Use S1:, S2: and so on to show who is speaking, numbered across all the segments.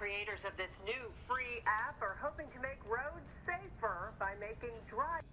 S1: creators of this new free app are hoping to make roads safer by making driving.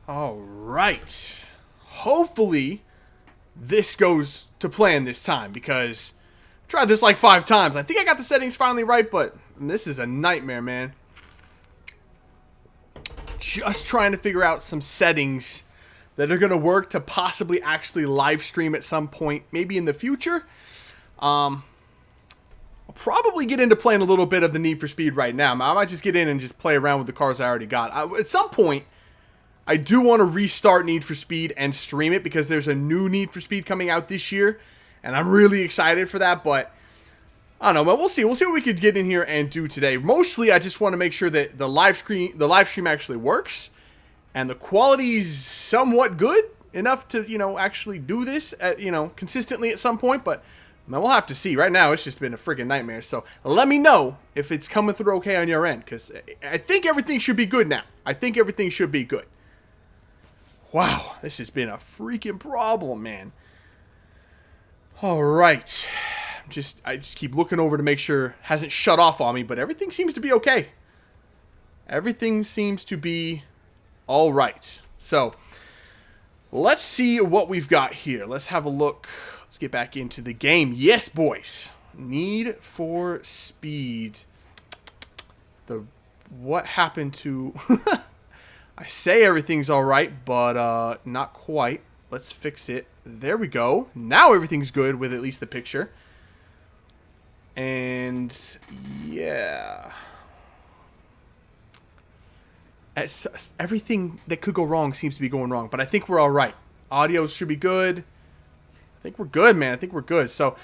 S2: All right. Hopefully, this goes to plan this time because I tried this like 5 times. I think I got the settings finally right, but this is a nightmare, man. Just trying to figure out some settings that are going to work to possibly actually live stream at some point, maybe in the future. I'll probably get into playing a little bit of the Need for Speed right now. I might just get in and just play around with the cars I already got. At some point, I do want to restart Need for Speed and stream it because there's a new Need for Speed coming out this year, and I'm really excited for that, but I don't know, but we'll see. We'll see what we could get in here and do today. Mostly, I just want to make sure that the live stream actually works, and the quality's somewhat good enough to, actually do this at, consistently at some point, but we'll have to see. Right now, it's just been a freaking nightmare, so let me know if it's coming through okay on your end, because I think everything should be good now. I think everything should be good. Wow, this has been a freaking problem, man. All right. I just keep looking over to make sure it hasn't shut off on me, but everything seems to be okay. Everything seems to be all right. So, let's see what we've got here. Let's have a look. Let's get back into the game. Yes, boys. Need for Speed. What happened to... I say everything's alright, but not quite. Let's fix it. There we go. Now everything's good with at least the picture. And yeah. Everything that could go wrong seems to be going wrong, but I think we're alright. Audio should be good. I think we're good, man. I think we're good. So,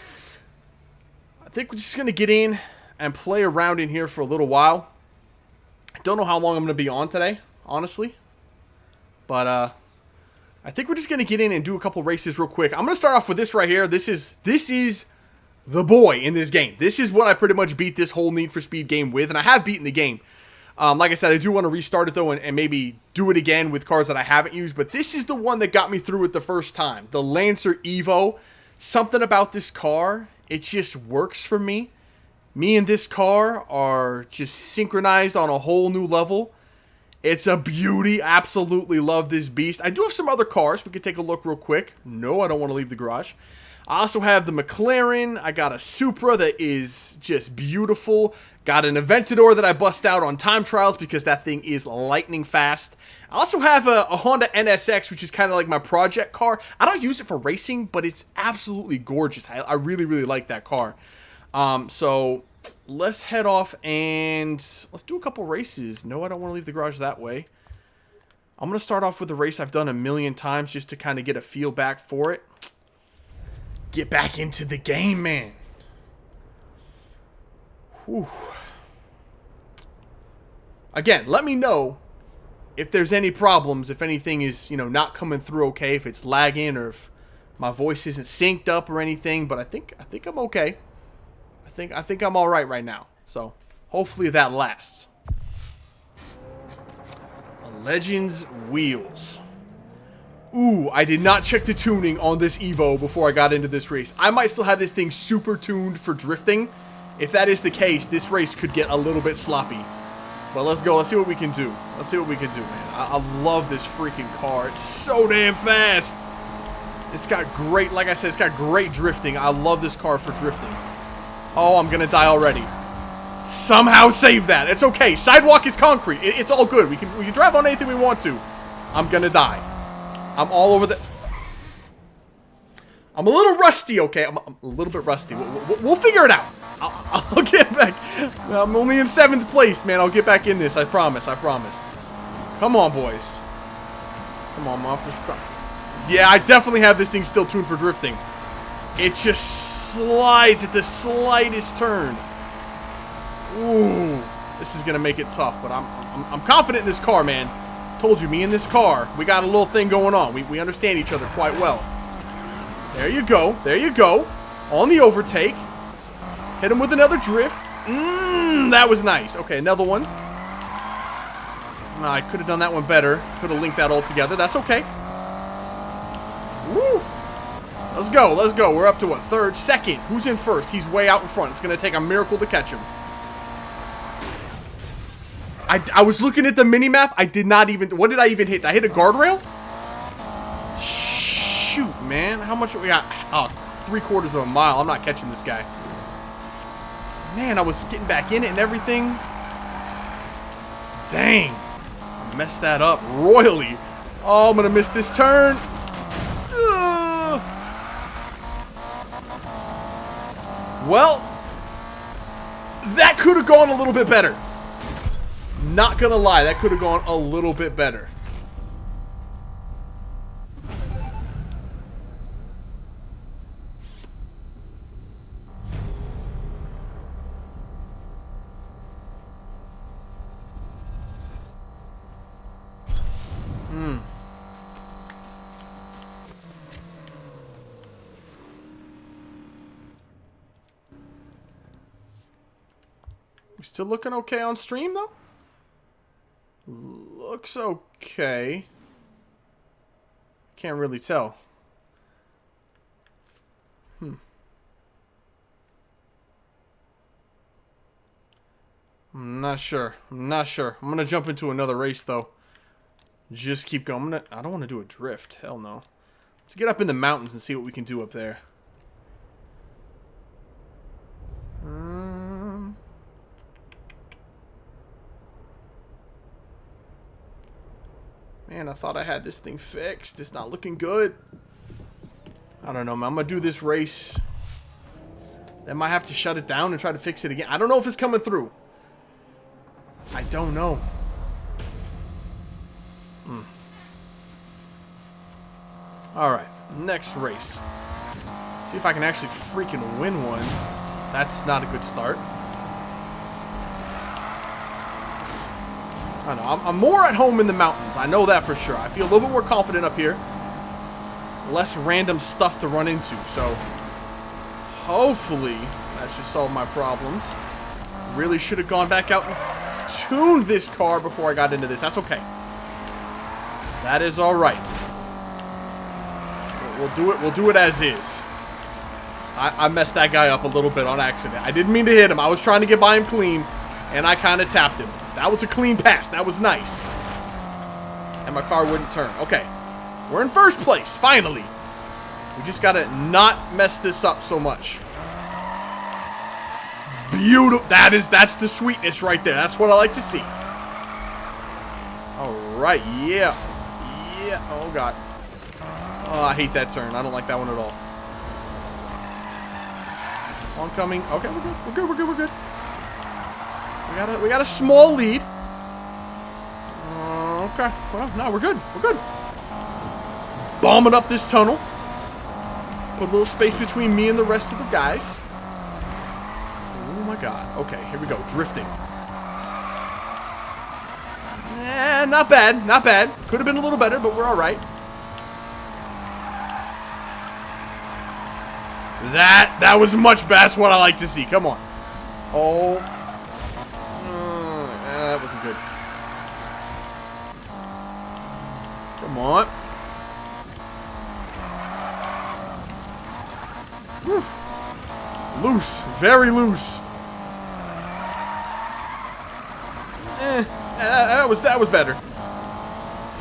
S2: I think we're just going to get in and play around in here for a little while. I don't know how long I'm going to be on today, honestly. But, I think we're just going to get in and do a couple races real quick. I'm going to start off with this right here. This is the boy in this game. This is what I pretty much beat this whole Need for Speed game with, and I have beaten the game. Like I said, I do want to restart it, though, and maybe do it again with cars that I haven't used, but this is the one that got me through it the first time. The Lancer Evo. Something about this car, it just works for me. Me and this car are just synchronized on a whole new level. It's a beauty. Absolutely love this beast. I do have some other cars. We could take a look real quick. No, I don't want to leave the garage. I also have the McLaren. I got a Supra that is just beautiful. Got an Aventador that I bust out on time trials because that thing is lightning fast. I also have a Honda NSX, which is kind of like my project car. I don't use it for racing, but it's absolutely gorgeous. I really, really like that car. So let's head off and let's do a couple races. No, I don't want to leave the garage that way. I'm going to start off with a race I've done a million times just to kind of get a feel back for it. Get back into the game, man. Whew. Again, let me know if there's any problems, if anything is, you know, not coming through okay, if it's lagging or if my voice isn't synced up or anything, but I think I'm okay. I think I'm all right now. So, hopefully that lasts. Legends wheels. Ooh, I did not check the tuning on this Evo before I got into this race. I might still have this thing super tuned for drifting. If that is the case, this race could get a little bit sloppy. But let's go. Let's see what we can do. Let's see what we can do, man. I love this freaking car. It's so damn fast. It's got great, like I said, it's got great drifting. I love this car for drifting. Oh, I'm going to die already. Somehow save that. It's okay. Sidewalk is concrete. It's all good. We can drive on anything we want to. I'm going to die. I'm all over the... I'm a little rusty, okay? I'm a little bit rusty. We'll figure it out. I'll get back. I'm only in 7th place, man. I'll get back in this. I promise. I promise. Come on, boys. Come on, I'm off this... Yeah, I definitely have this thing still tuned for drifting. It just slides at the slightest turn. Ooh. This is going to make it tough, but I'm confident in this car, man. Told you, me and this car, we got a little thing going on. We understand each other quite well. There you go. There you go. On the overtake. Hit him with another drift. That was nice. Okay, another one. I could have done that one better. Could have linked that all together. That's okay. Woo. Let's go. Let's go. We're up to what? 3rd? 2nd. Who's in 1st? He's way out in front. It's going to take a miracle to catch him. I was looking at the mini-map. I did not even... What did I even hit? Did I hit a guardrail? Shoot, man. How much we got? Oh, 3/4 of a mile. I'm not catching this guy. Man, I was getting back in it and everything. Dang. I messed that up royally. Oh, I'm going to miss this turn. Well, that could have gone a little bit better. Not gonna lie, that could have gone a little bit better. We still looking okay on stream, though? Looks okay. Can't really tell. I'm not sure. I'm not sure. I'm gonna jump into another race, though. Just keep going. I don't want to do a drift. Hell no. Let's get up in the mountains and see what we can do up there. Man, I thought I had this thing fixed. It's not looking good. I don't know, man. I'm going to do this race. Then might have to shut it down and try to fix it again. I don't know if it's coming through. I don't know. Alright, next race. See if I can actually freaking win one. That's not a good start. I don't know. I'm more at home in the mountains. I know that for sure. I feel a little bit more confident up here. Less random stuff to run into. So, hopefully, that should solve my problems. Really should have gone back out and tuned this car before I got into this. That's okay. That is all right. We'll do it. We'll do it as is. I messed that guy up a little bit on accident. I didn't mean to hit him. I was trying to get by him clean, and I kind of tapped him. That was a clean pass. That was nice. And my car wouldn't turn. Okay. We're in first place, finally. We just gotta not mess this up so much. Beautiful. That's the sweetness right there. That's what I like to see. Alright, yeah. Yeah. Oh, God. Oh, I hate that turn. I don't like that one at all. Oncoming. Okay, we're good. We're good. We're good. We're good. We got a small lead. Okay. Well, no, we're good. We're good. Bombing up this tunnel. Put a little space between me and the rest of the guys. Oh my God. Okay, here we go. Drifting. Not bad. Not bad. Could have been a little better, but we're alright. That was much better. That's what I like to see. Come on. Oh. That wasn't good. Come on. Whew. Loose. Very loose. That was better.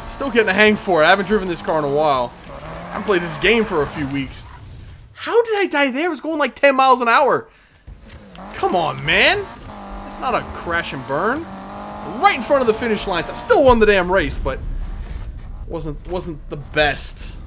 S2: Still getting a hang for it. I haven't driven this car in a while. I haven't played this game for a few weeks. How did I die there? It was going like 10 miles an hour. Come on, man. It's not a crash and burn. Right in front of the finish line. I still won the damn race, but wasn't the best.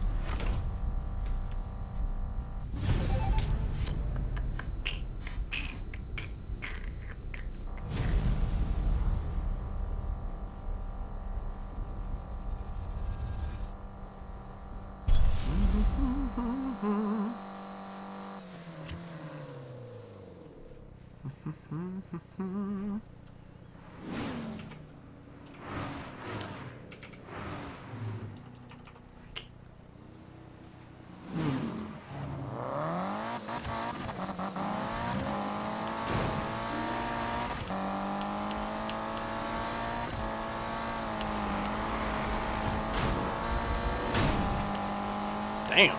S2: Damn.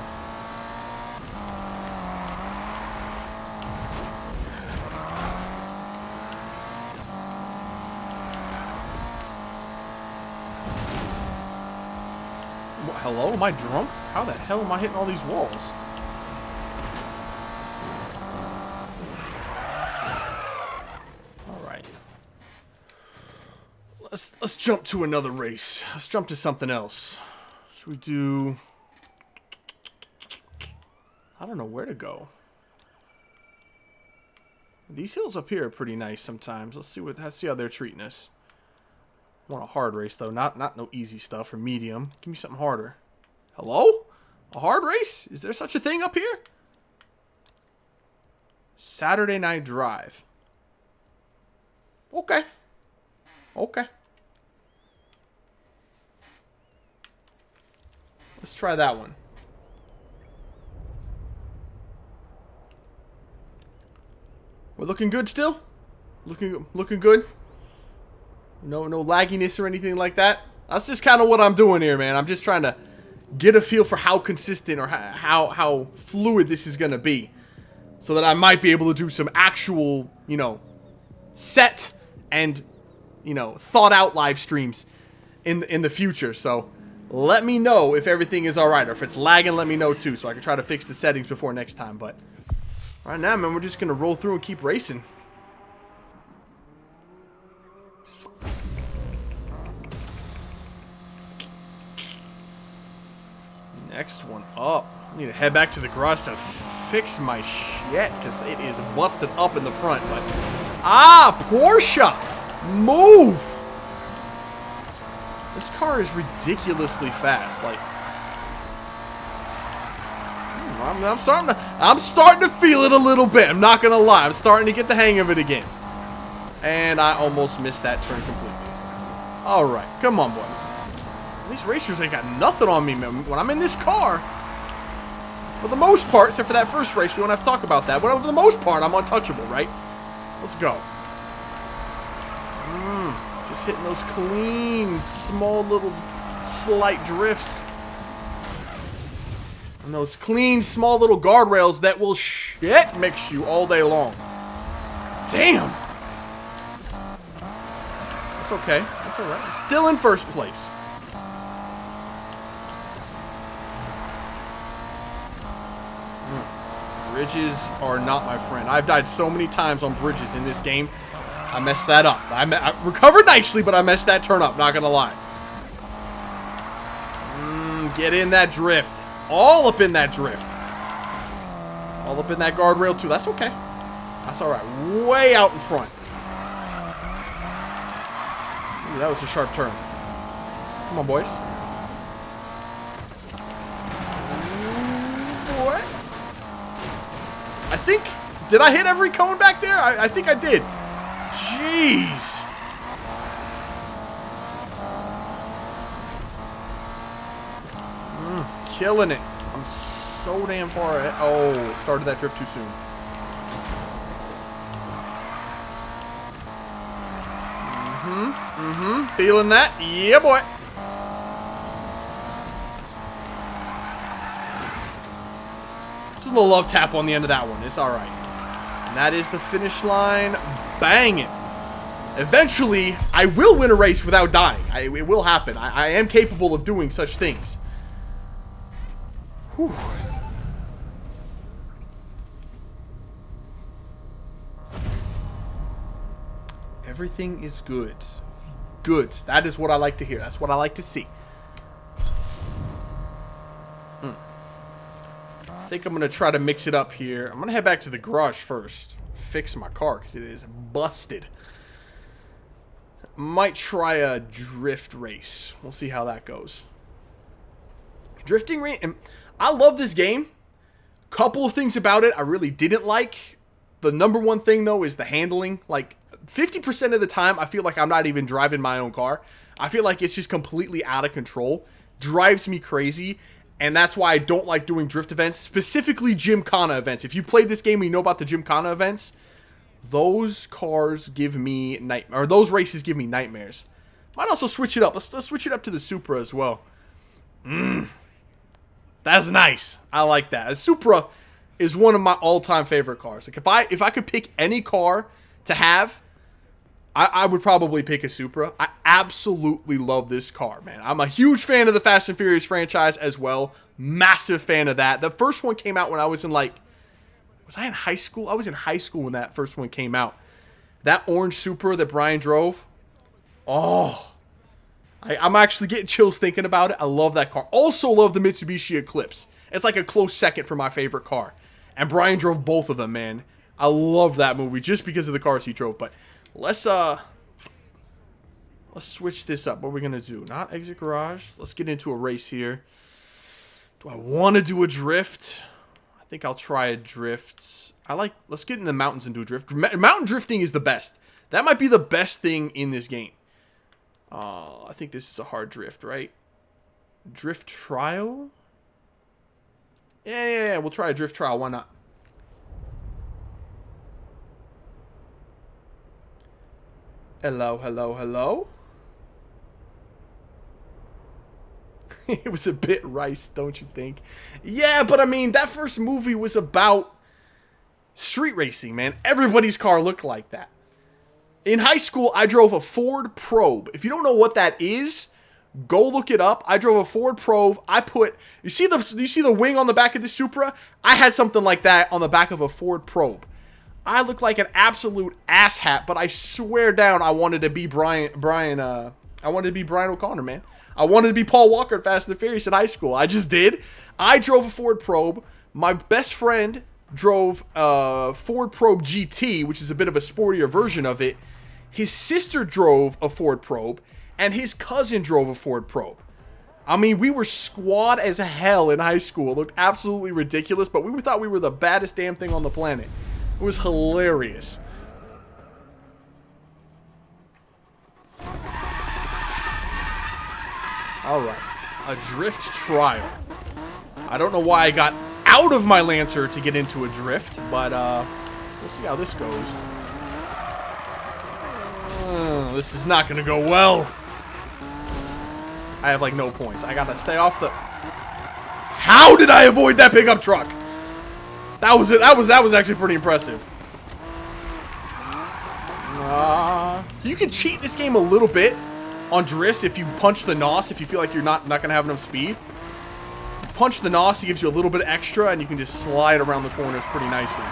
S2: Hello? Am I drunk? How the hell am I hitting all these walls? Alright. Let's jump to another race. Let's jump to something else. Should we do... I don't know where to go. These hills up here are pretty nice sometimes. Let's see how they're treating us. I want a hard race though, not no easy stuff or medium. Give me something harder. Hello? A hard race? Is there such a thing up here? Saturday Night Drive. Okay. Okay. Let's try that one. We're looking good still? Looking good? No lagginess or anything like that? That's just kind of what I'm doing here, man. I'm just trying to get a feel for how consistent or how fluid this is going to be. So that I might be able to do some actual, you know, set and, you know, thought out live streams in the future. So let me know if everything is alright. Or if it's lagging, let me know too. So I can try to fix the settings before next time. But right now, man, we're just going to roll through and keep racing. Next one up. I need to head back to the garage to fix my shit because it is busted up in the front. But Porsche, move! This car is ridiculously fast. Like, I'm starting to feel it a little bit. I'm not gonna lie. I'm starting to get the hang of it again. And I almost missed that turn completely. All right, come on, boy. These racers ain't got nothing on me, man. When I'm in this car, for the most part, except for that first race, we don't have to talk about that. But for the most part, I'm untouchable, right? Let's go. Just hitting those clean, small little slight drifts. And those clean, small little guardrails that will shit mix you all day long. Damn. That's okay. That's alright. I'm still in first place. Bridges are not my friend. I've died so many times on bridges in this game. I messed that up. I recovered nicely, but I messed that turn up. Not gonna lie. Get in that drift. All up in that drift. All up in that guardrail too. That's okay. That's all right. Way out in front. Ooh, that was a sharp turn. Come on, boys. What? I think... Did I hit every cone back there? I think I did. Jeez. Killing it. I'm so damn far ahead. Oh, started that drift too soon. Feeling that? Yeah, boy. Just a little love tap on the end of that one. It's all right. And that is the finish line. Bang it. Eventually, I will win a race without dying. It will happen. I am capable of doing such things. Whew. Everything is good. Good. That is what I like to hear. That's what I like to see. I think I'm going to try to mix it up here. I'm going to head back to the garage first. Fix my car because it is busted. Might try a drift race. We'll see how that goes. Drifting race. I love this game. Couple of things about it I really didn't like. The number one thing, though, is the handling. Like, 50% of the time, I feel like I'm not even driving my own car. I feel like it's just completely out of control. Drives me crazy. And that's why I don't like doing drift events. Specifically, Gymkhana events. If you played this game and you know about the Gymkhana events, those cars give me nightmares. Or those races give me nightmares. Might also switch it up. Let's switch it up to the Supra as well. That's nice. I like that. A Supra is one of my all-time favorite cars. Like if I could pick any car to have, I would probably pick a Supra. I absolutely love this car, man. I'm a huge fan of the Fast and Furious franchise as well. Massive fan of that. The first one came out when I was in was I in high school? I was in high school when that first one came out. That orange Supra that Brian drove. Oh, I'm actually getting chills thinking about it. I love that car. Also love the Mitsubishi Eclipse. It's like a close second for my favorite car. And Brian drove both of them, man. I love that movie just because of the cars he drove. But let's switch this up. What are we gonna do? Not exit garage. Let's get into a race here. Do I want to do a drift? I think I'll try a drift. Let's get in the mountains and do a drift. Mountain drifting is the best. That might be the best thing in this game. I think this is a hard drift, right? Drift trial? Yeah. We'll try a drift trial. Why not? Hello. It was a bit rice, don't you think? Yeah, but I mean, that first movie was about street racing, man. Everybody's car looked like that. In high school, I drove a Ford Probe. If you don't know what that is, go look it up. I drove a Ford Probe. You see the wing on the back of the Supra? I had something like that on the back of a Ford Probe. I looked like an absolute asshat, but I swear down I wanted to be Brian O'Connor, man. I wanted to be Paul Walker at Fast and the Furious in high school. I just did. I drove a Ford Probe. My best friend drove a Ford Probe GT, which is a bit of a sportier version of it. His sister drove a Ford Probe, and his cousin drove a Ford Probe. I mean, we were squad as hell in high school. It looked absolutely ridiculous, but we thought we were the baddest damn thing on the planet. It was hilarious. Alright, a drift trial. I don't know why I got out of my Lancer to get into a drift, but we'll see how this goes. This is not going to go well. I have like no points. I got to stay off the... How did I avoid that pickup truck? That was it. That was actually pretty impressive. So you can cheat this game a little bit on drifts if you punch the NOS, if you feel like you're not going to have enough speed. punch the NOS, it gives you a little bit extra, and you can just slide around the corners pretty nicely.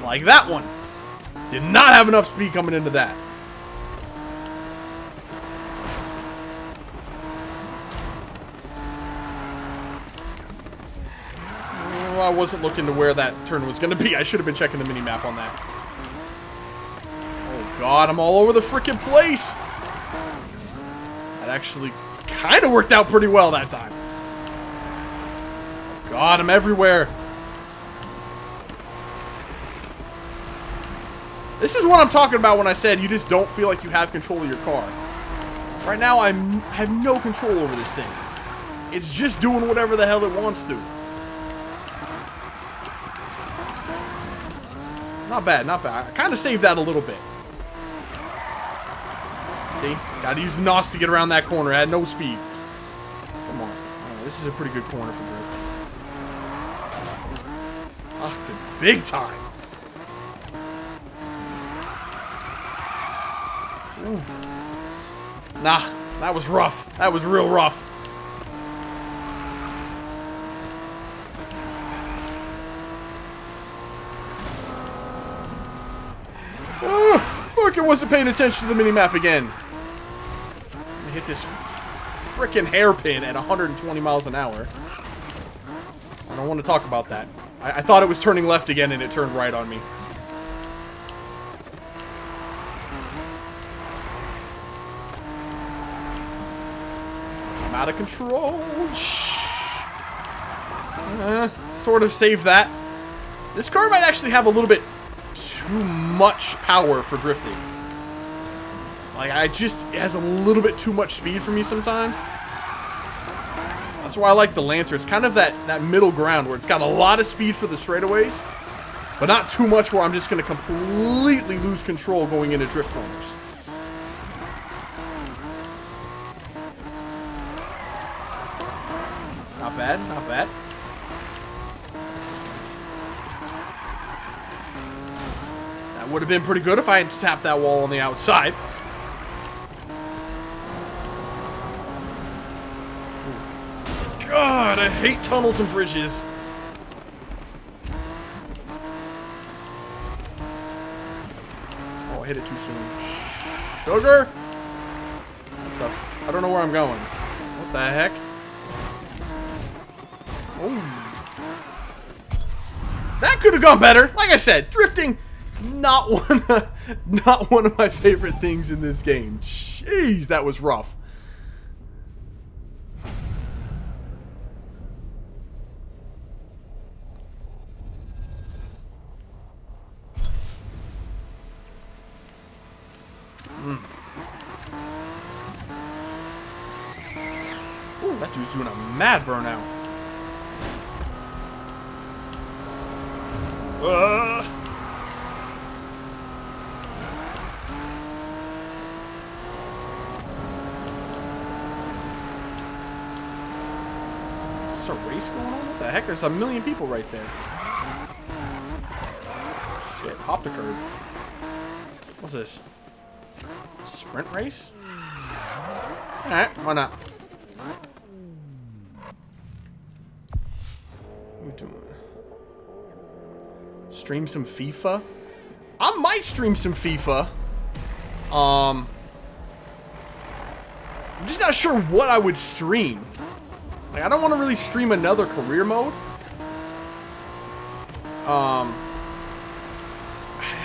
S2: Like that one. Did not have enough speed coming into that. I wasn't looking to where that turn was going to be. I should have been checking the mini-map on that. Oh, God. I'm all over the frickin' place. That actually kind of worked out pretty well that time. Oh, God, I'm everywhere. This is what I'm talking about when I said you just don't feel like you have control of your car. Right now, I have no control over this thing. It's just doing whatever the hell it wants to. Not bad, not bad. I kind of saved that a little bit. See? Gotta use the NOS to get around that corner. I had no speed. Come on. Right, this is a pretty good corner for drift. Ah, the big time. Ooh. Nah, that was rough. That was real rough. Fucking wasn't paying attention to the mini-map again. I hit this frickin' hairpin at 120 miles an hour. I don't want to talk about that. I thought it was turning left again and it turned right on me. I'm out of control. Sort of saved that. This car might actually have a little bit too much power for drifting. Like, it has a little bit too much speed for me sometimes. That's why I like the Lancer. It's kind of that middle ground where it's got a lot of speed for the straightaways, but not too much where I'm just going to completely lose control going into drift corners. Not bad, not bad. That would have been pretty good if I had tapped that wall on the outside. God, I hate tunnels and bridges. Oh, I hit it too soon. Sugar? What the f... I don't know where I'm going. What the heck? Oh. That could have gone better. Like I said, drifting, not one of my favorite things in this game. Jeez, that was rough. Ooh, that dude's doing a mad burnout. Is there a race going on? What the heck? There's a million people right there. Shit, hop the curb. What's this? Sprint race? Alright, why not? What are we doing? Stream some FIFA? I might stream some FIFA. I'm just not sure what I would stream. Like, I don't want to really stream another career mode.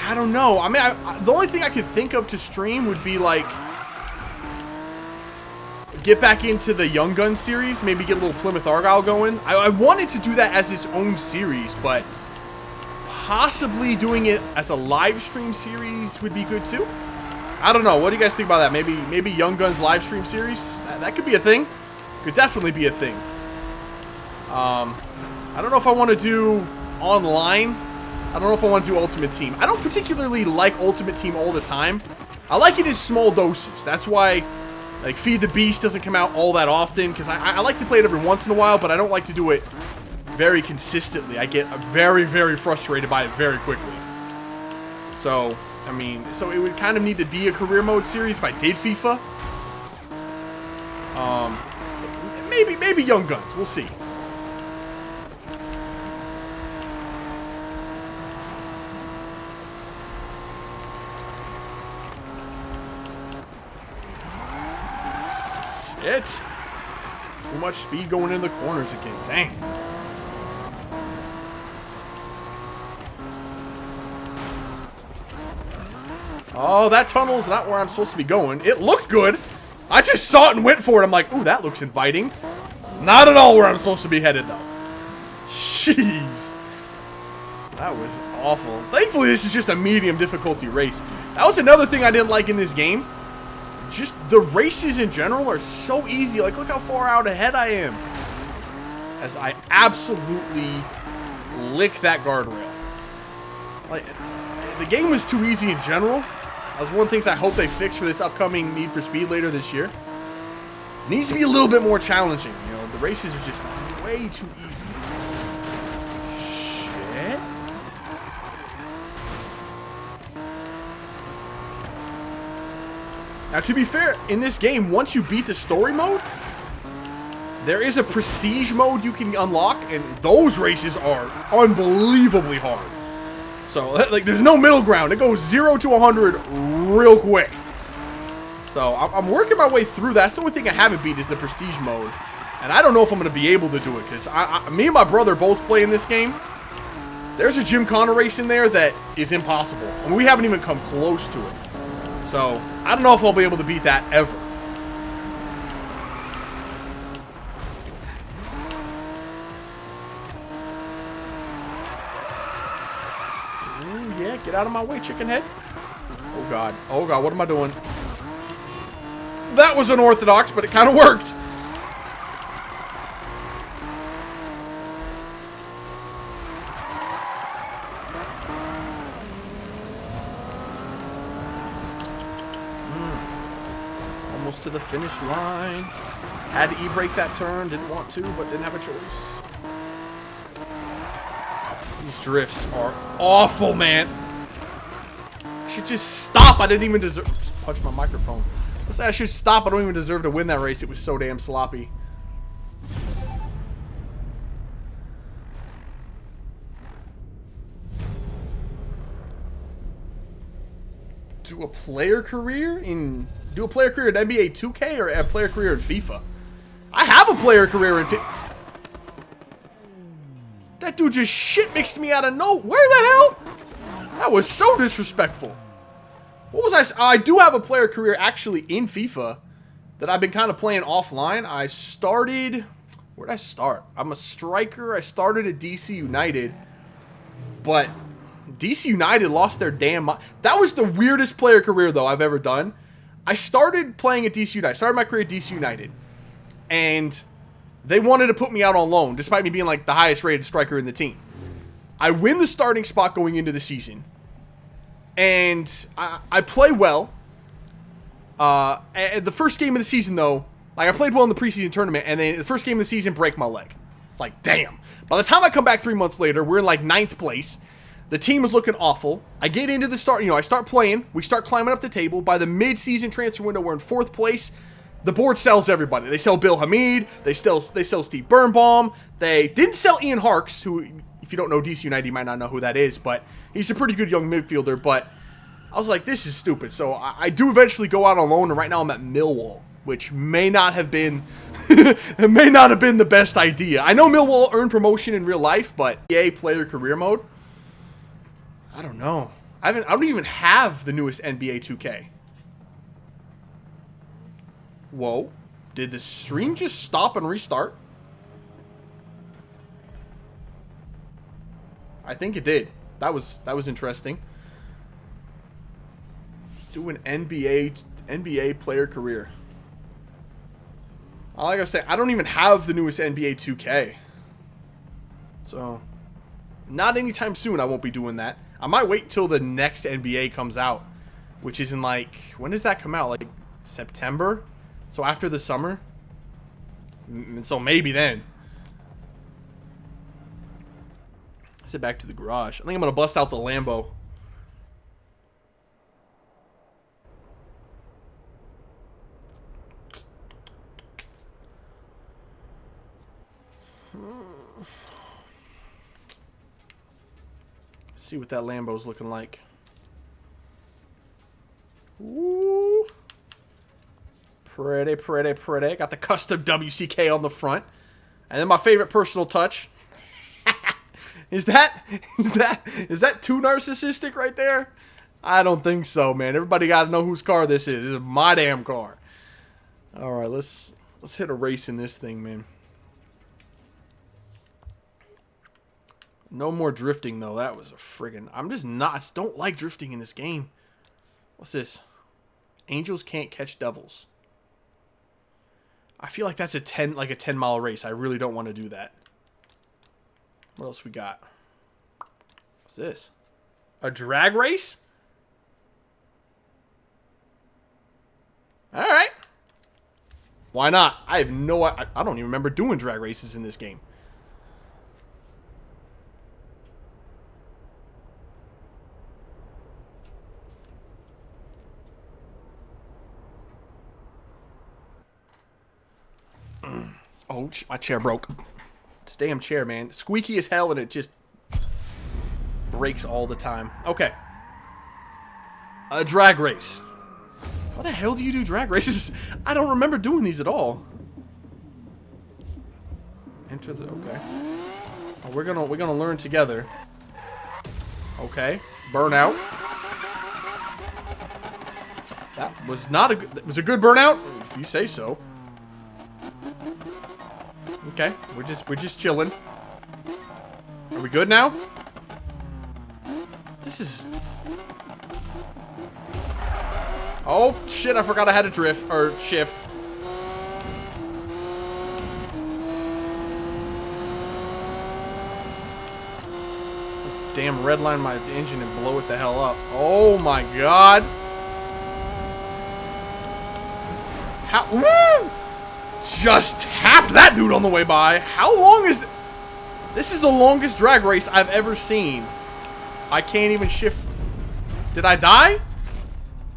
S2: I don't know. I mean, the only thing I could think of to stream would be, like, get back into the Young Gun series. Maybe get a little Plymouth Argyle going. I wanted to do that as its own series, but possibly doing it as a live stream series would be good, too. I don't know. What do you guys think about that? Maybe Young Gun's live stream series? That could be a thing. Could definitely be a thing. I don't know if I want to do online. I don't know if I want to do Ultimate Team. I don't particularly like Ultimate Team all the time. I like it in small doses. That's why, like, Feed the Beast doesn't come out all that often, because I like to play it every once in a while, but I don't like to do it very consistently. I get very, very frustrated by it very quickly. So, I mean, so it would kind of need to be a career mode series if I did FIFA. So maybe Young Guns. We'll see. Shit. Too much speed going into the corners again. Dang. Oh, that tunnel's not where I'm supposed to be going. It looked good. I just saw it and went for it. I'm like, ooh, that looks inviting. Not at all where I'm supposed to be headed, though. Jeez. That was awful. Thankfully, this is just a medium difficulty race. That was another thing I didn't like in this game. Just the races in general are so easy. Like, look how far out ahead I am. As I absolutely lick that guardrail. Like, the game was too easy in general. That was one of the things I hope they fix for this upcoming Need for Speed later this year. It needs to be a little bit more challenging. You know, the races are just way too easy. Shit. Now, to be fair, in this game, once you beat the story mode, there is a prestige mode you can unlock, and those races are unbelievably hard. So, like, there's no middle ground. It goes 0 to 100 real quick. So, I'm working my way through that. That's the only thing I haven't beat is the prestige mode. And I don't know if I'm going to be able to do it, because me and my brother both play in this game. There's a Gymkhana race in there that is impossible. I mean, we haven't even come close to it. So, I don't know if I'll be able to beat that ever. Ooh, yeah, get out of my way, chicken head. Oh, God. Oh, God, what am I doing? That was unorthodox, but it kind of worked. Almost to the finish line. Had to e-brake that turn. Didn't want to, but didn't have a choice. These drifts are awful, man. I should just stop. I didn't even deserve... Just punch my microphone. Let's say I should stop. I don't even deserve to win that race. It was so damn sloppy. Do a player career in NBA 2K or a player career in FIFA? I have a player career in FIFA. That dude just shit mixed me out of nowhere. Where the hell? That was so disrespectful. What was I do have a player career actually in FIFA that I've been kind of playing offline. I started... Where'd I start? I'm a striker. I started at DC United. But DC United lost their damn mind. That was the weirdest player career, though, I've ever done. I started playing at DC United. I started my career at DC United. And they wanted to put me out on loan, despite me being, like, the highest rated striker in the team. I win the starting spot going into the season. And I play well. And the first game of the season, though, like, I played well in the preseason tournament, and then the first game of the season, break my leg. It's like, damn. By the time I come back 3 months later, we're in, like, 9th place. The team is looking awful. I get into the start, I start playing. We start climbing up the table. By the mid-season transfer window, we're in 4th place. The board sells everybody. They sell Bill Hamid. They sell Steve Birnbaum. They didn't sell Ian Harkes, who, if you don't know DC United, you might not know who that is, but he's a pretty good young midfielder. But I was like, this is stupid. So I do eventually go out on loan, and right now I'm at Millwall, which may not have been the best idea. I know Millwall earned promotion in real life, but EA player career mode, I don't know. I don't even have the newest NBA 2K. Whoa. Did the stream just stop and restart? I think it did. That was interesting. Do an NBA player career. Like I said, I don't even have the newest NBA 2K. So, not anytime soon I won't be doing that. I might wait until the next NBA comes out, which is in, like, when does that come out? Like September? So after the summer? So maybe then. Let's head back to the garage. I think I'm going to bust out the Lambo. See what that Lambo's looking like. Ooh. Pretty, pretty, pretty. Got the custom WCK on the front. And then my favorite personal touch. Is that too narcissistic right there? I don't think so, man. Everybody got to know whose car this is. This is my damn car. All right, let's hit a race in this thing, man. No more drifting, though. That was a friggin'... don't like drifting in this game. What's this? Angels can't catch devils. I feel like that's a 10-mile race. I really don't want to do that. What else we got? What's this? A drag race? Alright. Why not? I have no... I don't even remember doing drag races in this game. Oh, my chair broke. This damn chair, man. Squeaky as hell, and it just breaks all the time. Okay. A drag race. How the hell do you do drag races? I don't remember doing these at all. Enter the... Okay. Oh, we're gonna learn together. Okay. Burnout. That was not a good... That was a good burnout? If you say so. Okay, we're just chilling. Are we good now? This is... Oh shit, I forgot I had to drift or shift. Damn, redline my engine and blow it the hell up. Oh my god. How... Woo! Just tapped that dude on the way by. How long is... This is the longest drag race I've ever seen. I can't even shift. Did I die?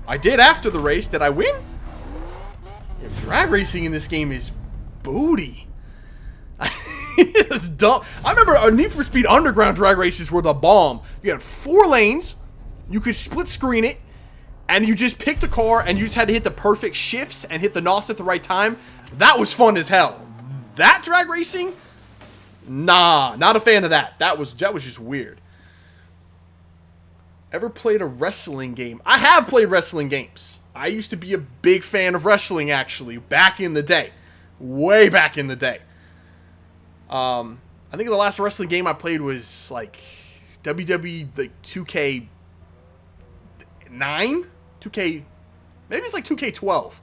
S2: I did after the race. Did I win? Yeah, drag racing in this game is booty. It's dumb. I remember our Need for Speed Underground drag races were the bomb. You had 4 lanes. You could split screen it. And you just picked a car and you just had to hit the perfect shifts and hit the NOS at the right time. That was fun as hell. That drag racing? Nah, not a fan of that. That was just weird. Ever played a wrestling game? I have played wrestling games. I used to be a big fan of wrestling, actually, back in the day. Way back in the day. I think the last wrestling game I played was like WWE like 2K9? 2K, maybe it's like 2K12.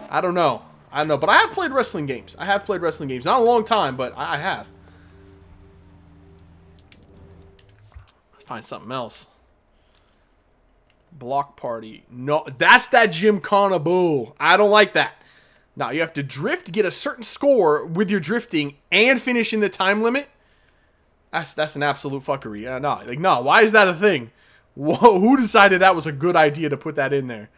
S2: I don't know. But I have played wrestling games. Not a long time, but I have. Find something else. Block party. No, that's that Gymkhana bull. I don't like that. Now, you have to drift to get a certain score with your drifting and finish in the time limit. That's an absolute fuckery. No, why is that a thing? Whoa, who decided that was a good idea to put that in there?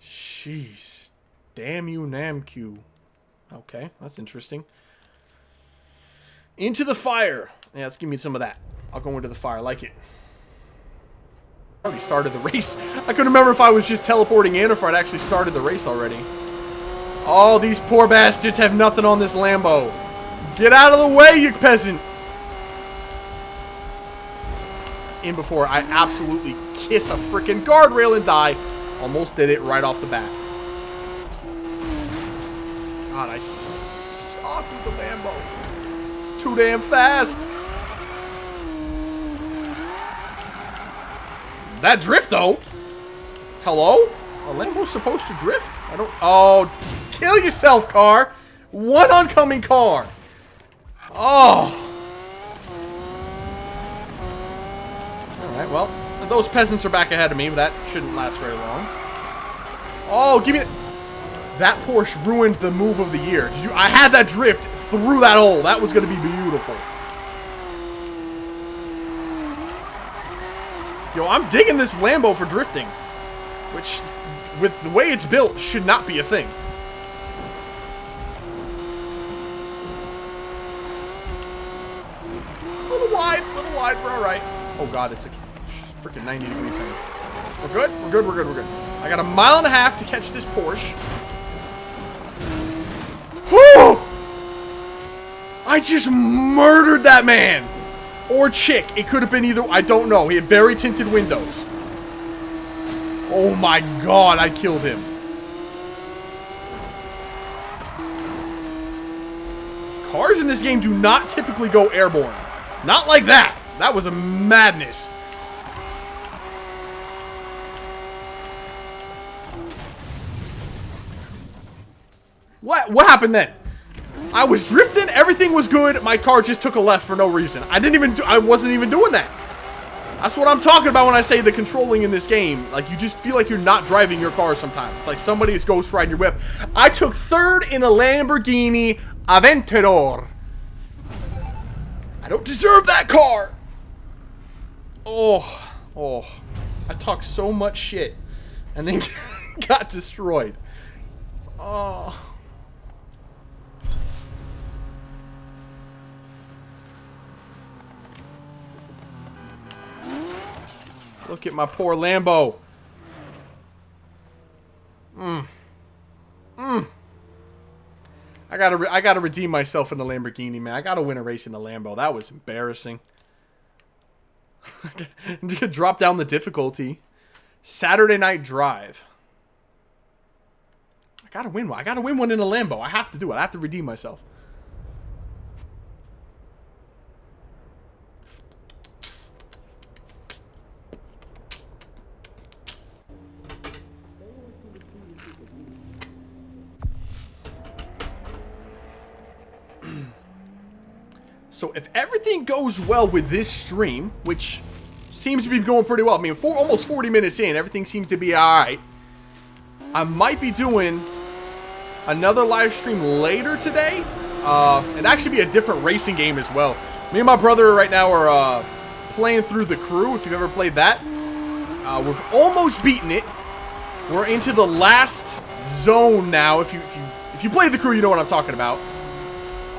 S2: Jeez. Damn you, Namq. Okay, that's interesting. Into the fire. Yeah, let's give me some of that. I'll go into the fire. I like it. I already started the race. I couldn't remember if I was just teleporting in or if I'd actually started the race already. Oh, these poor bastards have nothing on this Lambo. Get out of the way, you peasant. In before I absolutely kiss a freaking guardrail and die. Almost did it right off the bat. God, I suck with the Lambo. It's too damn fast. That drift, though. Hello? A Lambo's supposed to drift? I don't... Oh, kill yourself, car. One oncoming car. Oh. Alright, well, those peasants are back ahead of me, but that shouldn't last very long. Oh, give me... That Porsche ruined the move of the year. I had that drift through that hole. That was going to be beautiful. Yo, I'm digging this Lambo for drifting. Which, with the way it's built, should not be a thing. A little wide, we're alright. Oh god, it's a freaking 90-degree turn. We're good? We're good, we're good, we're good. I got a mile and a half to catch this Porsche. Whew! I just murdered that man. Or chick. It could have been either. I don't know. He had very tinted windows. Oh my god, I killed him. Cars in this game do not typically go airborne. Not like that. That was a madness. What happened then? I was drifting, everything was good, my car just took a left for no reason. I wasn't even doing that. That's what I'm talking about when I say the controlling in this game. Like, you just feel like you're not driving your car sometimes. It's like somebody is ghost riding your whip. I took third in a Lamborghini Aventador. I don't deserve that car. Oh. I talked so much shit and then got destroyed. Oh. Look at my poor Lambo. I gotta redeem myself in the Lamborghini, man. I gotta win a race in the Lambo. That was embarrassing. Drop down the difficulty. Saturday night drive. I gotta win one. I gotta win one in a Lambo. I have to do it. I have to redeem myself. So if everything goes well with this stream, which seems to be going pretty well. I mean, almost 40 minutes in, everything seems to be alright. I might be doing another live stream later today. It'd actually be a different racing game as well. Me and my brother right now are playing through The Crew, if you've ever played that. We've almost beaten it. We're into the last zone now. If you play The Crew, you know what I'm talking about.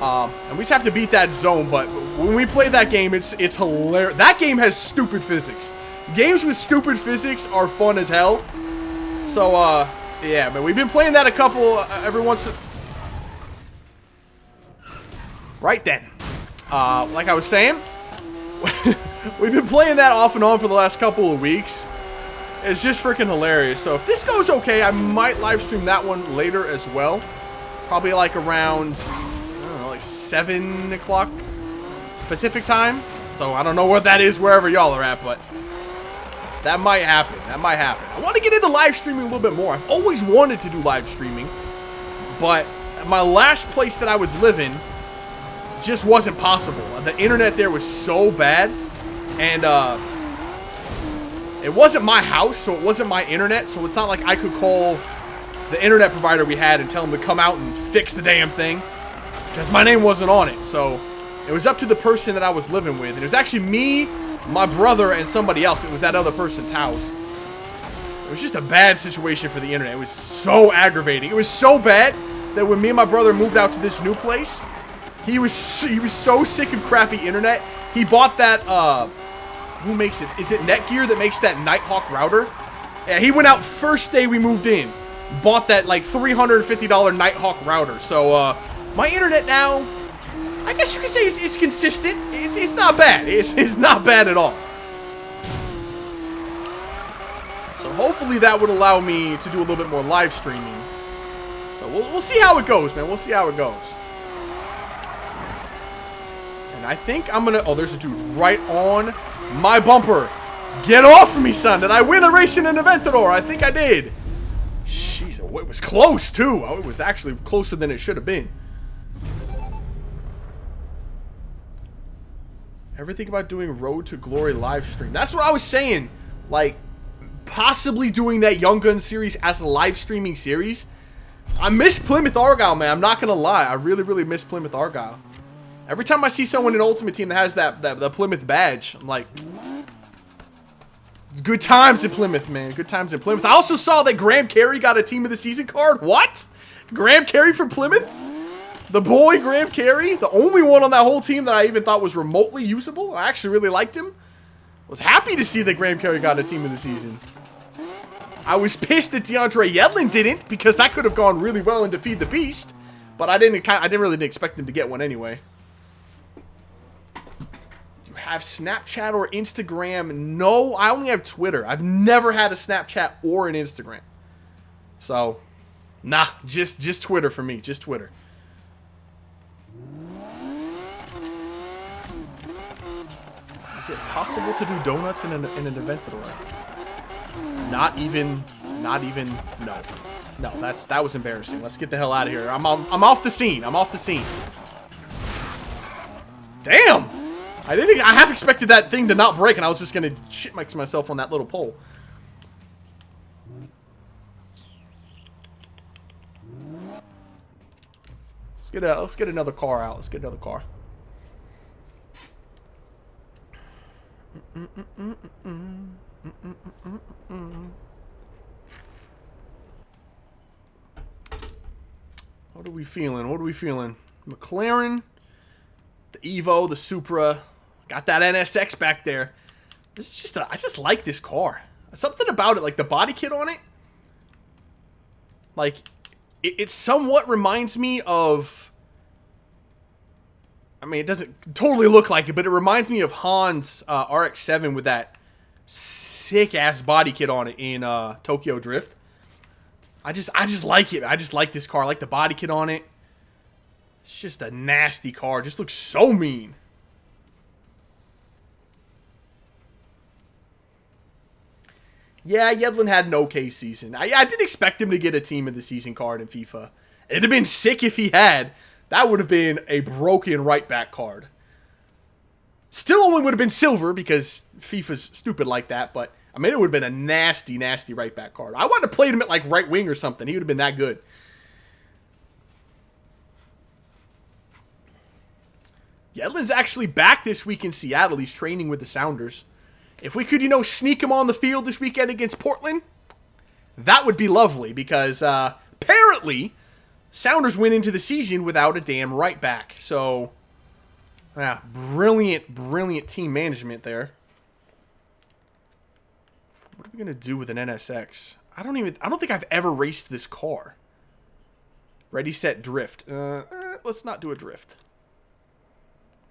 S2: And we just have to beat that zone, but when we play that game, it's hilarious. That game has stupid physics. Games with stupid physics are fun as hell. So, yeah, man, we've been playing that a couple, every once in... Right then. Like I was saying, we've been playing that off and on for the last couple of weeks. It's just freaking hilarious. So if this goes okay, I might live stream that one later as well. Probably like around... 7 o'clock Pacific time. So I don't know what that is wherever y'all are at, but that might happen. That might happen. I want to get into live streaming a little bit more. I've always wanted to do live streaming, but my last place that I was living just wasn't possible. The internet there was so bad, and it wasn't my house, so it wasn't my internet, so it's not like I could call the internet provider we had and tell them to come out and fix the damn thing. Because my name wasn't on it, so it was up to the person that I was living with. And it was actually me, my brother, and somebody else. It was that other person's house. It was just a bad situation for the internet. It was so aggravating. It was so bad that when me and my brother moved out to this new place, he was so sick of crappy internet. He bought that, who makes it? Is it Netgear that makes that Nighthawk router? Yeah, he went out first day we moved in. Bought that, like, $350 Nighthawk router. So, my internet now, I guess you could say it's consistent. It's not bad. It's not bad at all. So hopefully that would allow me to do a little bit more live streaming. So we'll see how it goes, man. We'll see how it goes. And I think I'm gonna... Oh, there's a dude right on my bumper. Get off of me, son. Did I win a race in an Aventador? I think I did. Jeez, it was close, too. Oh, it was actually closer than it should have been. Everything about doing Road to Glory live stream. That's what I was saying. Like, possibly doing that Young Gun series as a live streaming series. I miss Plymouth Argyle, man. I'm not going to lie. I really, really miss Plymouth Argyle. Every time I see someone in Ultimate Team that has the Plymouth badge, I'm like... Good times in Plymouth, man. Good times in Plymouth. I also saw that Graham Carey got a Team of the Season card. What? Graham Carey from Plymouth? The boy, Graham Carey, the only one on that whole team that I even thought was remotely usable. I actually really liked him. Was happy to see that Graham Carey got a Team of the Season. I was pissed that DeAndre Yedlin didn't, because that could have gone really well into Feed the Beast. But I didn't really expect him to get one anyway. You have Snapchat or Instagram? No, I only have Twitter. I've never had a Snapchat or an Instagram. So, nah, just Twitter for me. Just Twitter. Is it possible to do donuts in an event door? Not even, no. No, that was embarrassing. Let's get the hell out of here. I'm off the scene. I'm off the scene. Damn! I half expected that thing to not break, and I was just gonna shit myself on that little pole. Let's get another car out. Let's get another car. What are we feeling? What are we feeling? McLaren, the Evo, the Supra. Got that NSX back there. This is just I just like this car. Something about it, like the body kit on it. Like, it somewhat reminds me of... I mean, it doesn't totally look like it, but it reminds me of Han's RX-7 with that sick-ass body kit on it in Tokyo Drift. I just like it. I just like this car. I like the body kit on it. It's just a nasty car. It just looks so mean. Yeah, Yedlin had an okay season. I did expect him to get a team of the season card in FIFA. It'd have been sick if he had. That would have been a broken right back card. Still only would have been silver because FIFA's stupid like that, but I mean, it would have been a nasty, nasty right back card. I wanted to play him at like right wing or something. He would have been that good. Yedlin's actually back this week in Seattle. He's training with the Sounders. If we could, sneak him on the field this weekend against Portland, that would be lovely because apparently Sounders went into the season without a damn right back. So, yeah, brilliant, brilliant team management there. What are we going to do with an NSX? I don't think I've ever raced this car. Ready, set, drift. Let's not do a drift.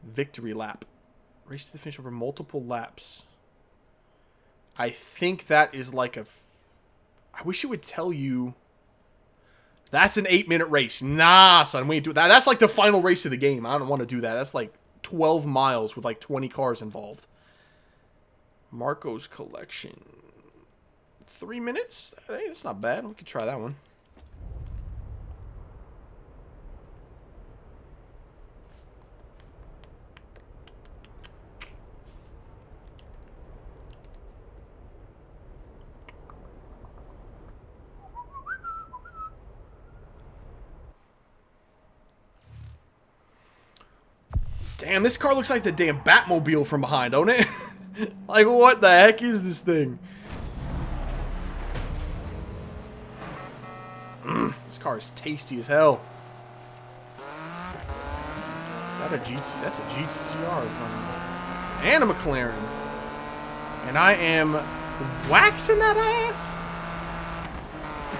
S2: Victory lap. Race to the finish over multiple laps. I think that is like a... I wish it would tell you... That's an 8-minute race. Nah, son, we ain't do that. That's like the final race of the game. I don't want to do that. That's like 12 miles with like 20 cars involved. Marco's collection. 3 minutes? Hey, that's not bad. We could try that one. Damn, this car looks like the damn Batmobile from behind, don't it? Like, what the heck is this thing? This car is tasty as hell. Is that a GT? That's a GTR. And a McLaren. And I am waxing that ass.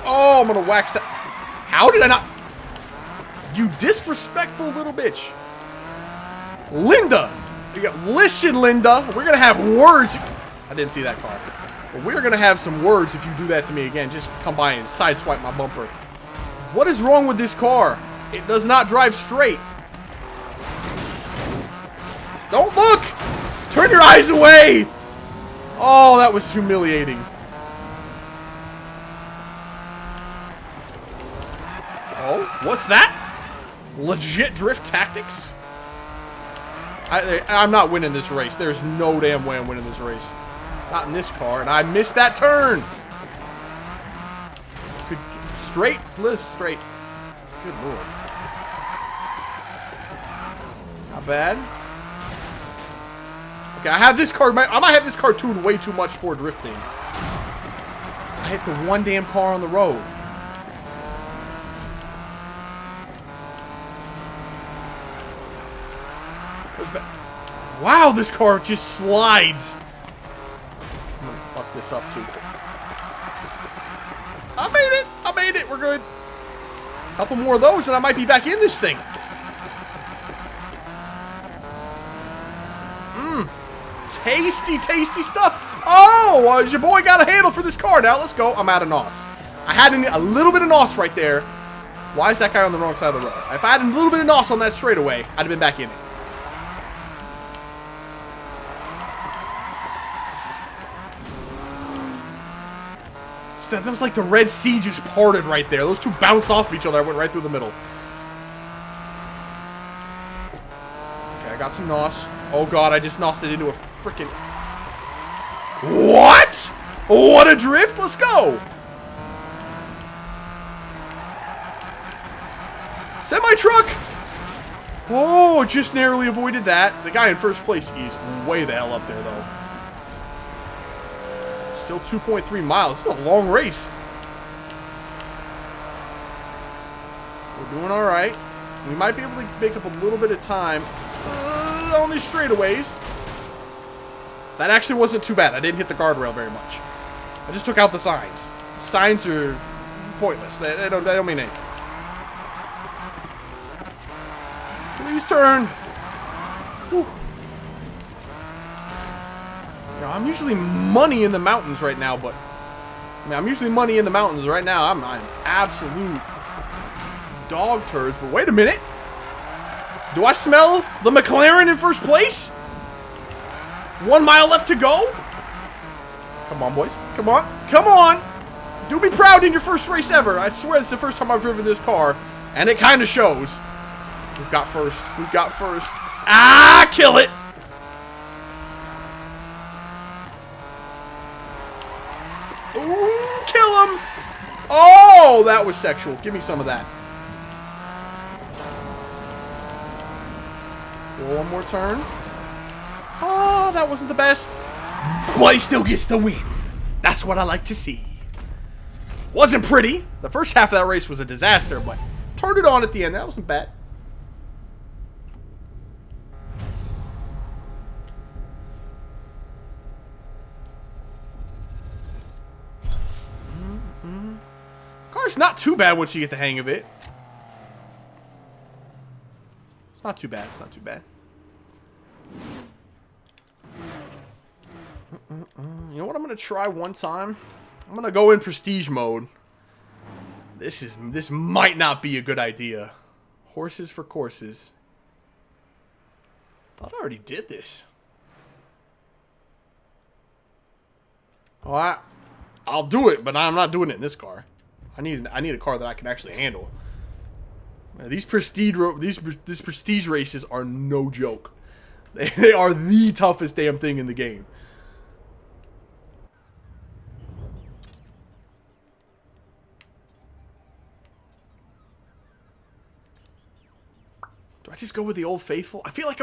S2: Oh, I'm gonna wax that. How did I not? You disrespectful little bitch. Linda! Listen, Linda, we're gonna have words. I didn't see that car. But we're gonna have some words if you do that to me again. Just come by and sideswipe my bumper. What is wrong with this car? It does not drive straight. Don't look! Turn your eyes away! Oh, that was humiliating. Oh, what's that? Legit drift tactics? I'm not winning this race. There's no damn way I'm winning this race. Not in this car, and I missed that turn. Good, straight, Bliss, straight. Good lord. Not bad. Okay, I have this car. I might have this car tuned way too much for drifting. I hit the one damn car on the road. Wow, this car just slides. I'm gonna fuck this up too. made it. We're good. A couple more of those and I might be back in this thing. Tasty, tasty stuff. Oh, your boy got a handle for this car now. Let's go. I'm out of NOS. I had a little bit of NOS right there. Why is that guy on the wrong side of the road? If I had a little bit of NOS on that straightaway, I'd have been back in it. That was like the Red Sea just parted right there. Those two bounced off of each other. I went right through the middle. Okay, I got some NOS. Oh god, I just NOSed it into a freaking... What? What a drift. Let's go. Semi-truck. Oh, just narrowly avoided that. The guy in first place is way the hell up there, though. Still 2.3 miles. This is a long race. We're doing all right. We might be able to make up a little bit of time on these straightaways. That actually wasn't too bad. I didn't hit the guardrail very much. I just took out the signs. Signs are pointless. They don't mean anything. Please turn. Whew. You know, I'm usually money in the mountains right now, but I mean, I'm usually money in the mountains right now. I'm absolute dog turds. But wait a minute. Do I smell the McLaren in first place? 1 mile left to go. Come on, boys. Come on. Come on. Do be proud in your first race ever. I swear this is the first time I've driven this car, and it kind of shows. We've got first. We've got first. Ah, kill it. Ooh, kill him. Oh, that was sexual. Give me some of that. One more turn. Oh, that wasn't the best. But he still gets the win. That's what I like to see. Wasn't pretty. The first half of that race was a disaster, but turned it on at the end. That wasn't bad. Car's not too bad once you get the hang of it. It's not too bad. It's not too bad. You know what I'm going to try one time? I'm going to go in prestige mode. This might not be a good idea. Horses for courses. Thought I already did this. Oh, I'll do it, but I'm not doing it in this car. I need a car that I can actually handle. These prestige races are no joke. They are the toughest damn thing in the game. Do I just go with the old faithful? I feel like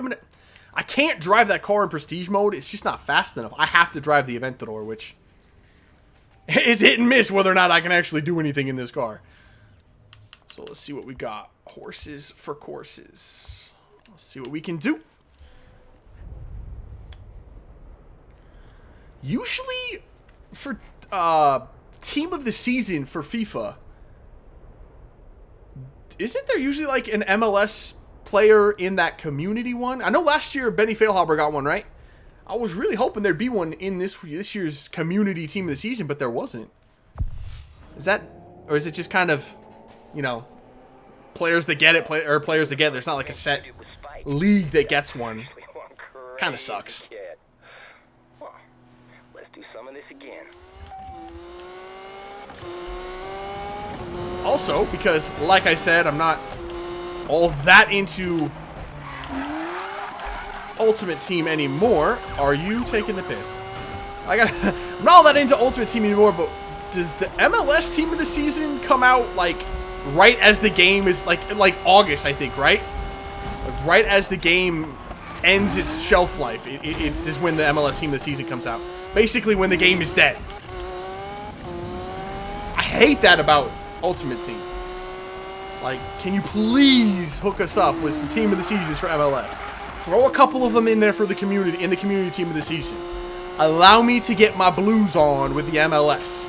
S2: I can't drive that car in prestige mode. It's just not fast enough. I have to drive the Aventador, which is hit and miss whether or not I can actually do anything in this car. So let's see what we got. Horses for courses. Let's see what we can do. Usually for team of the season for FIFA, isn't there usually like an MLS player in that community one? I know last year Benny Failhaber got one, right? I was really hoping there'd be one in this year's community team of the season, but there wasn't. Is that, or is it just kind of, you know, players that get it, players that get it? There's not like a set league that gets one. Kind of sucks.
S3: Let's do some of this again.
S2: Also, because like I said, I'm not all that into Ultimate Team anymore. Are you taking the piss? I'm not all that into Ultimate Team anymore, but does the MLS Team of the Season come out like right as the game is like August, I think, right? Like, right as the game ends its shelf life, it is when the MLS Team of the Season comes out. Basically when the game is dead. I hate that about Ultimate Team. Like, can you please hook us up with some Team of the Seasons for MLS? Throw a couple of them in there for the community, in the community Team of the Season. Allow me to get my blues on with the MLS.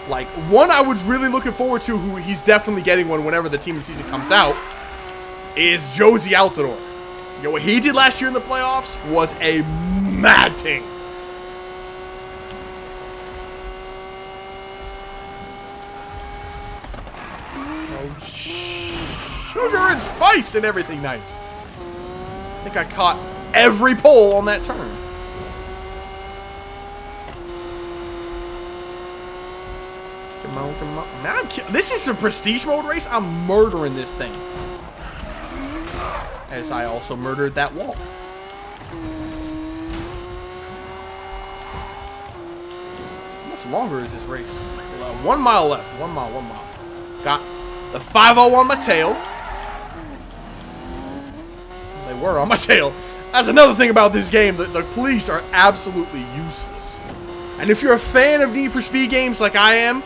S2: Like, one I was really looking forward to, who he's definitely getting one whenever the team of the season comes out, is Josie Altidore. You know, what he did last year in the playoffs was a mad thing. Oh, sugar and spice and everything nice. I think I caught every pole on that turn. Come on, come on. Man, this is a prestige mode race. I'm murdering this thing. As I also murdered that wall. How much longer is this race? 1 mile left. 1 mile, 1 mile. Got the 5-0 on my tail. They were on my tail. That's another thing about this game. The police are absolutely useless. And if you're a fan of Need for Speed games like I am,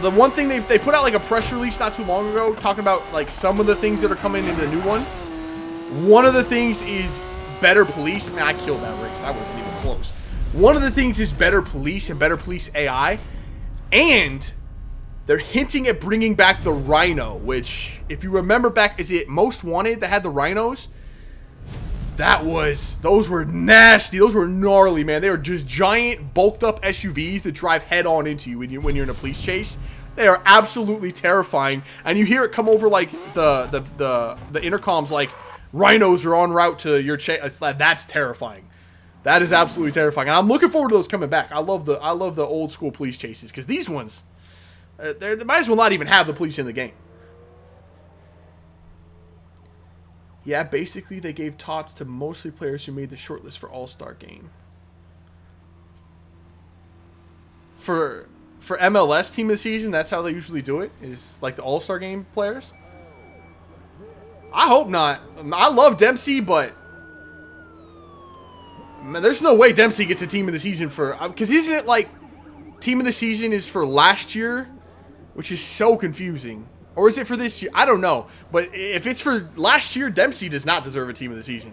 S2: the one thing they put out like a press release not too long ago talking about like some of the things that are coming into the new one. One of the things is better police. Man, I killed that race. That wasn't even close. One of the things is better police and better police AI. And they're hinting at bringing back the Rhino, which, if you remember back, is it Most Wanted that had the Rhinos? Those were nasty. Those were gnarly, man. They were just giant, bulked up SUVs that drive head on into you when you're in a police chase. They are absolutely terrifying. And you hear it come over like the intercoms like, Rhinos are en route to your chase. That's terrifying. That is absolutely terrifying. And I'm looking forward to those coming back. I love the old school police chases, because these ones, they might as well not even have the police in the game. Yeah, basically they gave tots to mostly players who made the shortlist for All-Star Game. For MLS Team of the Season, that's how they usually do it, is like the All-Star Game players. I hope not. I love Dempsey, but man, there's no way Dempsey gets a Team of the Season for, because isn't it like Team of the Season is for last year, which is so confusing. Or is it for this year? I don't know. But if it's for last year, Dempsey does not deserve a Team of the Season.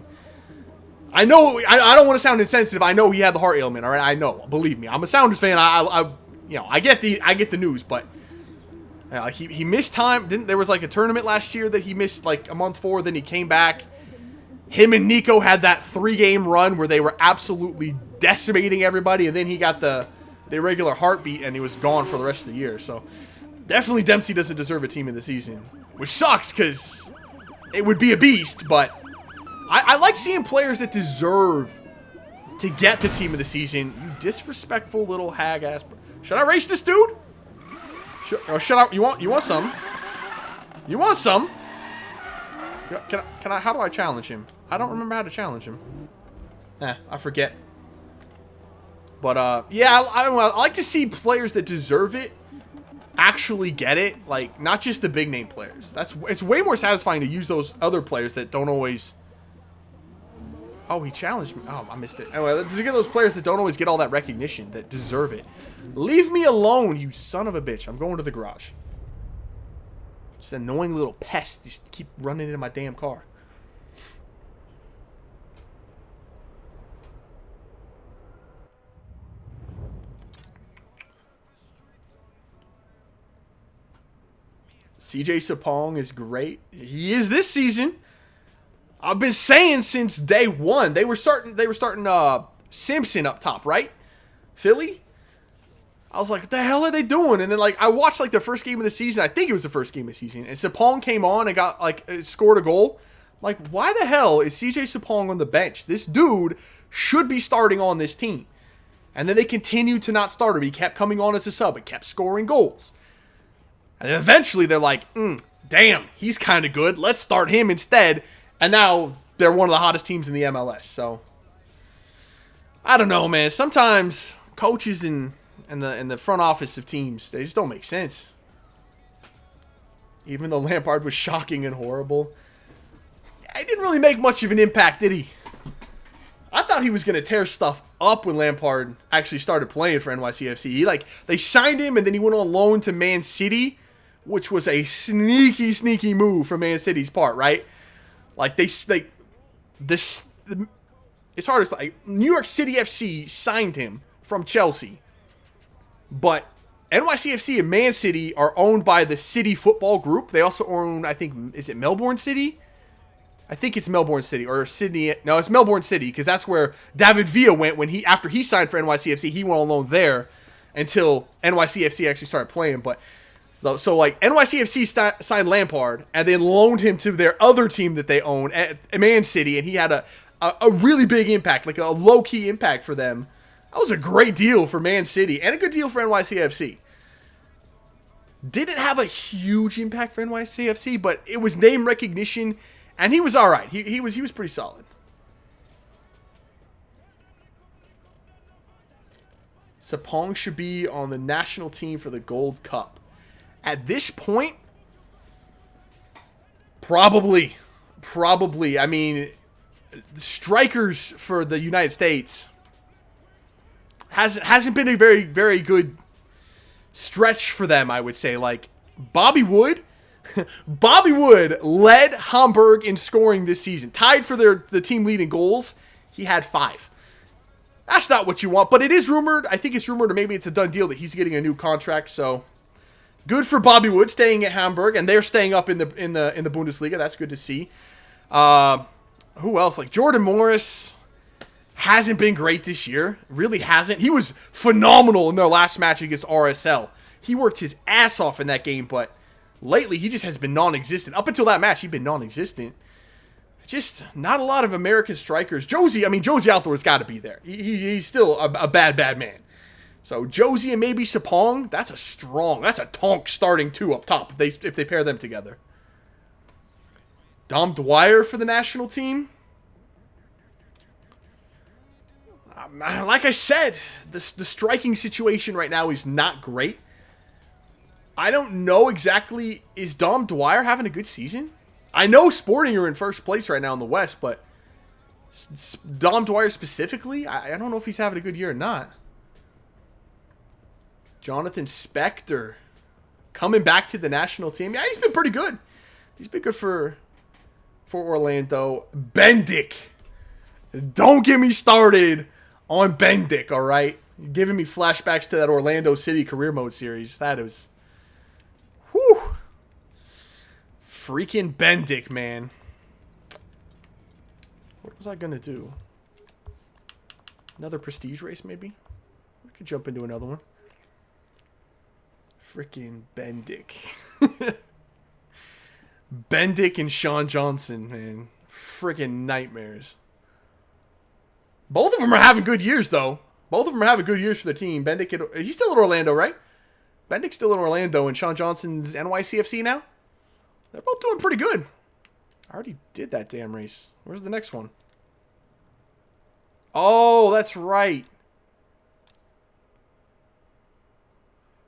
S2: I know. I don't want to sound insensitive. I know he had the heart ailment. All right, I know. Believe me, I'm a Sounders fan. I get the news, but he missed time. There was like a tournament last year that he missed like a month for. Then he came back. Him and Nico had that 3-game run where they were absolutely decimating everybody, and then he got the irregular heartbeat, and he was gone for the rest of the year. So. Definitely Dempsey doesn't deserve a Team of the Season, which sucks because it would be a beast, but I like seeing players that deserve to get the Team of the Season. You disrespectful little hag ass. Should I race this dude? Should I? You want some? You want some? Can I? How do I challenge him? I don't remember how to challenge him. I forget. But yeah, I like to see players that deserve it actually get it, like not just the big name players. It's way more satisfying to use those other players that don't always. Oh, he challenged me. Oh, I missed it. Anyway, to get those players that don't always get all that recognition, that deserve it. Leave me alone, you son of a bitch. I'm going to the garage. Just an annoying little pest. Just keep running into my damn car. CJ Sapong is great. He is this season. I've been saying since day one. They were starting Simpson up top, right? Philly? I was like, what the hell are they doing? And then like I watched like the first game of the season. I think it was the first game of the season. And Sapong came on and got like scored a goal. Like, why the hell is CJ Sapong on the bench? This dude should be starting on this team. And then they continued to not start him. He kept coming on as a sub and kept scoring goals. And then eventually they're like, damn, he's kind of good. Let's start him instead. And now they're one of the hottest teams in the MLS. So, I don't know, man. Sometimes coaches in the front office of teams, they just don't make sense. Even though Lampard was shocking and horrible, he didn't really make much of an impact, did he? I thought he was going to tear stuff up when Lampard actually started playing for NYCFC. They signed him, and then he went on loan to Man City, which was a sneaky move from Man City's part, right? It's hard as New York City FC signed him from Chelsea, but NYCFC and Man City are owned by the City Football Group. They also own, I think, is it Melbourne City? I think it's Melbourne City or Sydney. No, it's Melbourne City because that's where David Villa went when after he signed for NYCFC. He went on loan there until NYCFC actually started playing. But so like NYCFC signed Lampard and then loaned him to their other team that they own at Man City, and he had a really big impact, like a low key impact for them. That was a great deal for Man City and a good deal for NYCFC. Didn't have a huge impact for NYCFC, but it was name recognition, and he was all right. He was pretty solid. Sapong should be on the national team for the Gold Cup. At this point, probably. I mean, strikers for the United States hasn't been a very, very good stretch for them, I would say. Like, Bobby Wood led Hamburg in scoring this season. Tied for the team lead in goals. He had 5. That's not what you want, but it is rumored. I think it's rumored, or maybe it's a done deal that he's getting a new contract. So good for Bobby Wood staying at Hamburg, and they're staying up in the Bundesliga. That's good to see. Who else? Like Jordan Morris hasn't been great this year. Really hasn't. He was phenomenal in their last match against RSL. He worked his ass off in that game, but lately he just has been non-existent. Up until that match, he'd been non-existent. Just not a lot of American strikers. Josie Althora's got to be there. He's still a bad man. So Josie and maybe Sapong, that's a tonk starting 2 up top if they pair them together. Dom Dwyer for the national team. Like I said, the striking situation right now is not great. I don't know exactly, is Dom Dwyer having a good season? I know Sporting are in first place right now in the West, but Dom Dwyer specifically, I don't know if he's having a good year or not. Jonathan Spector coming back to the national team. Yeah, he's been pretty good. He's been good for Orlando. Bendik. Don't get me started on Bendik, all right? You're giving me flashbacks to that Orlando City career mode series. That is... Whew. Freaking Bendik, man. What was I going to do? Another prestige race, maybe? We could jump into another one. Freaking Bendik. Bendik and Sean Johnson, man. Freaking nightmares. Both of them are having good years, though. Both of them are having good years for the team. Bendik, he's still in Orlando, right? Bendik's still in Orlando, and Sean Johnson's NYCFC now? They're both doing pretty good. I already did that damn race. Where's the next one? Oh, that's right.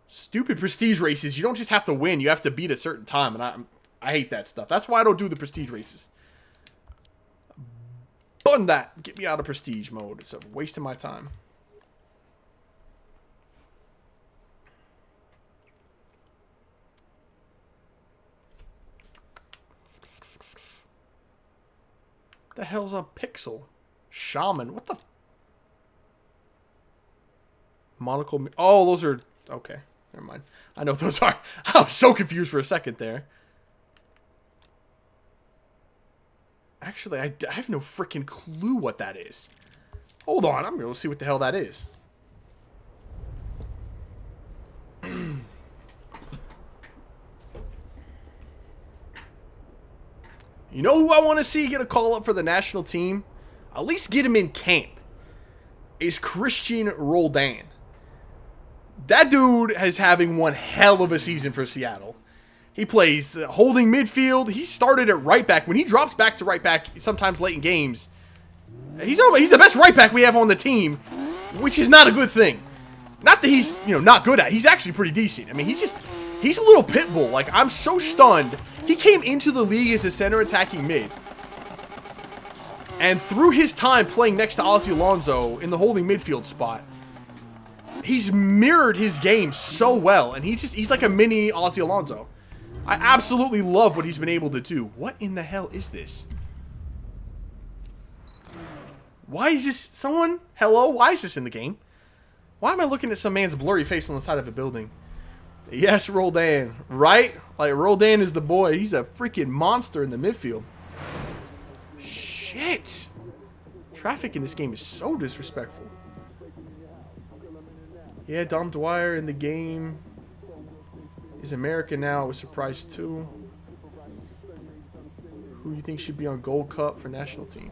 S2: Stupid prestige races. You don't just have to win. You have to beat a certain time, and I hate that stuff. That's why I don't do the prestige races. Bun that. Get me out of prestige mode. It's a waste of my time. What the hell's a pixel? Shaman. What the... Monocle... Oh, those are... Okay. Never mind. I know what those are. I was so confused for a second there. Actually, I have no freaking clue what that is. Hold on. I'm going to see what the hell that is. You know who I want to see get a call up for the national team? At least get him in camp. Is Christian Roldan. That dude is having one hell of a season for Seattle. He plays holding midfield. He started at right back. When he drops back to right back, sometimes late in games, he's the best right back we have on the team, which is not a good thing. Not that he's, not good at it. He's actually pretty decent. I mean, he's a little pit bull. Like, I'm so stunned. He came into the league as a center attacking mid. And through his time playing next to Ozzy Alonso in the holding midfield spot, he's mirrored his game so well. And he's like a mini Ozzy Alonso. I absolutely love what he's been able to do. What in the hell is this? Why is this... Someone? Hello? Why is this in the game? Why am I looking at some man's blurry face on the side of a building? Yes, Roldan. Right? Like, Roldan is the boy. He's a freaking monster in the midfield. Shit. Traffic in this game is so disrespectful. Yeah, Dom Dwyer in the game is American now. I was surprised too. Who do you think should be on Gold Cup for national team?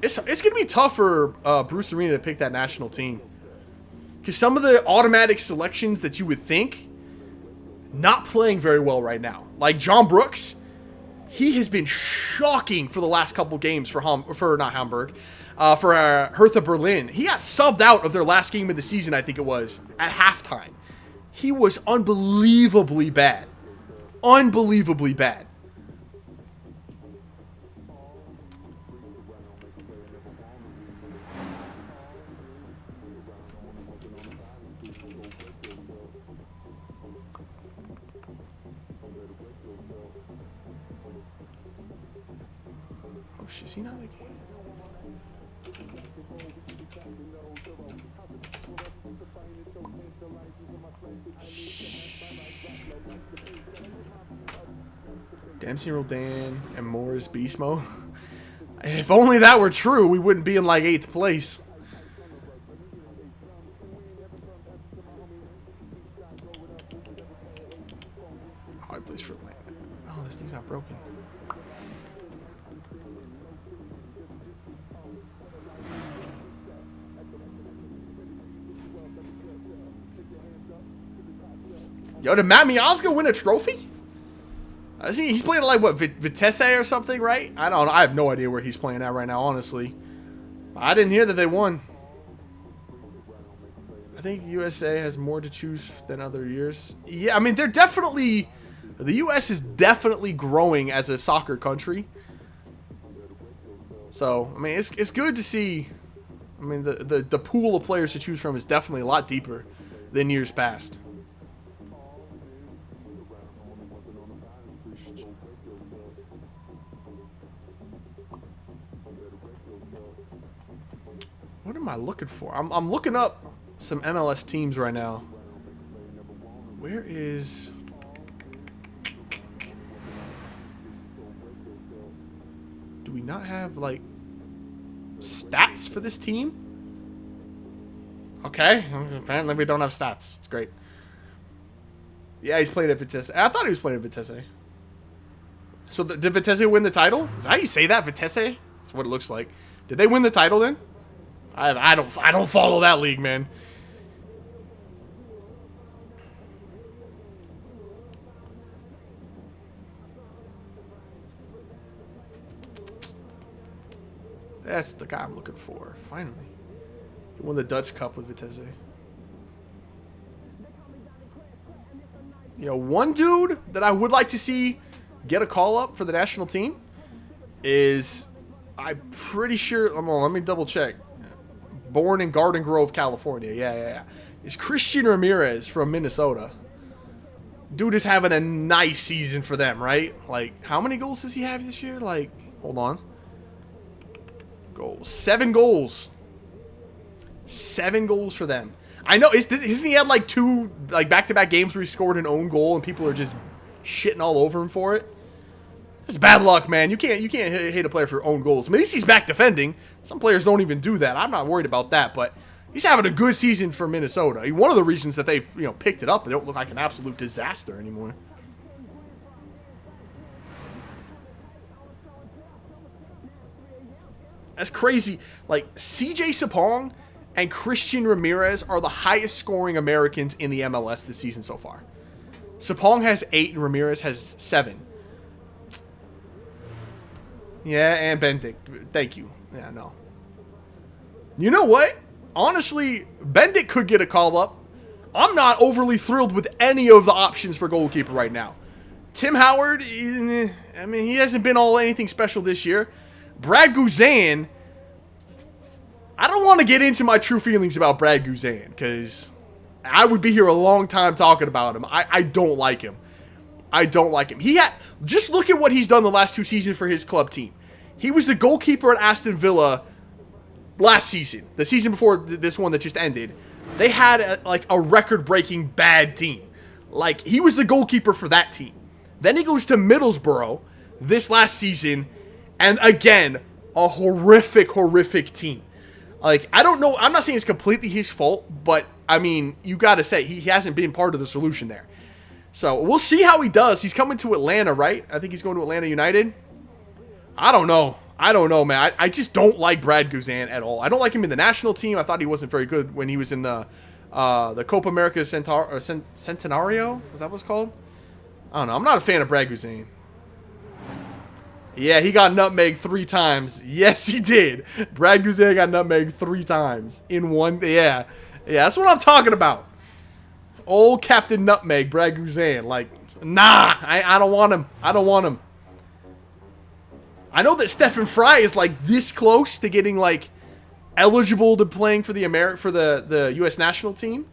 S2: It's going to be tough for Bruce Arena to pick that national team. Because some of the automatic selections that you would think, not playing very well right now. Like John Brooks, he has been shocking for the last couple games for Hertha Berlin. He got subbed out of their last game of the season, I think it was, at halftime. He was unbelievably bad. Unbelievably bad. Oh, shit, is he not in the game? Dempsey, Roldan, and Morris beast mode. If only that were true, we wouldn't be in like 8th place. Hard place for Atlanta. Oh, this thing's not broken. Yo, did Matt Miazga win a trophy? He's playing like, what, Vitesse or something, right? I don't know. I have no idea where he's playing at right now, honestly. I didn't hear that they won. I think USA has more to choose than other years. Yeah, I mean, they're definitely... The US is definitely growing as a soccer country. So, I mean, it's good to see... I mean, the pool of players to choose from is definitely a lot deeper than years past. What am I looking for? I'm looking up some MLS teams right now. Where is... Do we not have, like, stats for this team? Okay. Apparently we don't have stats. It's great. Yeah, he's playing at Vitesse. I thought he was playing at Vitesse. So did Vitesse win the title? Is that how you say that? Vitesse? That's what it looks like. Did they win the title then? I don't follow that league, man. That's the guy I'm looking for. Finally, he won the Dutch Cup with Vitesse. You know, one dude that I would like to see get a call up for the national team is, I'm pretty sure. Let me double check. Born in Garden Grove, California. Yeah. Is Christian Ramirez from Minnesota. Dude is having a nice season for them, right? Like, how many goals does he have this year? Like, hold on. Goals. 7 goals. 7 goals for them. I know, isn't he had like 2 like back-to-back games where he scored an own goal and people are just shitting all over him for it? It's bad luck, man. You can't hate a player for own goals. I mean, at least he's back defending. Some players don't even do that. I'm not worried about that, but he's having a good season for Minnesota. One of the reasons that they've picked it up, they don't look like an absolute disaster anymore. That's crazy. Like, CJ Sapong and Christian Ramirez are the highest scoring Americans in the MLS this season so far. Sapong has 8 and Ramirez has 7. Yeah, and Bendik. Thank you. Yeah, no. You know what? Honestly, Bendik could get a call up. I'm not overly thrilled with any of the options for goalkeeper right now. Tim Howard, I mean, he hasn't been anything special this year. Brad Guzan, I don't want to get into my true feelings about Brad Guzan because I would be here a long time talking about him. I don't like him. I don't like him. Just look at what he's done the last 2 seasons for his club team. He was the goalkeeper at Aston Villa last season, the season before this one that just ended, they had a record-breaking bad team. Like, he was the goalkeeper for that team. Then he goes to Middlesbrough this last season, and again, a horrific, horrific team. Like, I don't know, I'm not saying it's completely his fault, but, I mean, you gotta say, he hasn't been part of the solution there. So, we'll see how he does. He's coming to Atlanta, right? I think he's going to Atlanta United. I don't know. I don't know, man. I just don't like Brad Guzan at all. I don't like him in the national team. I thought he wasn't very good when he was in the Copa America Centenario. Was that what it's called? I don't know. I'm not a fan of Brad Guzan. Yeah, he got nutmegged 3 times. Yes, he did. Brad Guzan got nutmegged 3 times in one. Yeah, that's what I'm talking about. Old Captain Nutmeg, Brad Guzan. Like, nah, I don't want him. I don't want him. I know that Stephen Fry is like this close to getting like eligible to playing for the U.S. national team.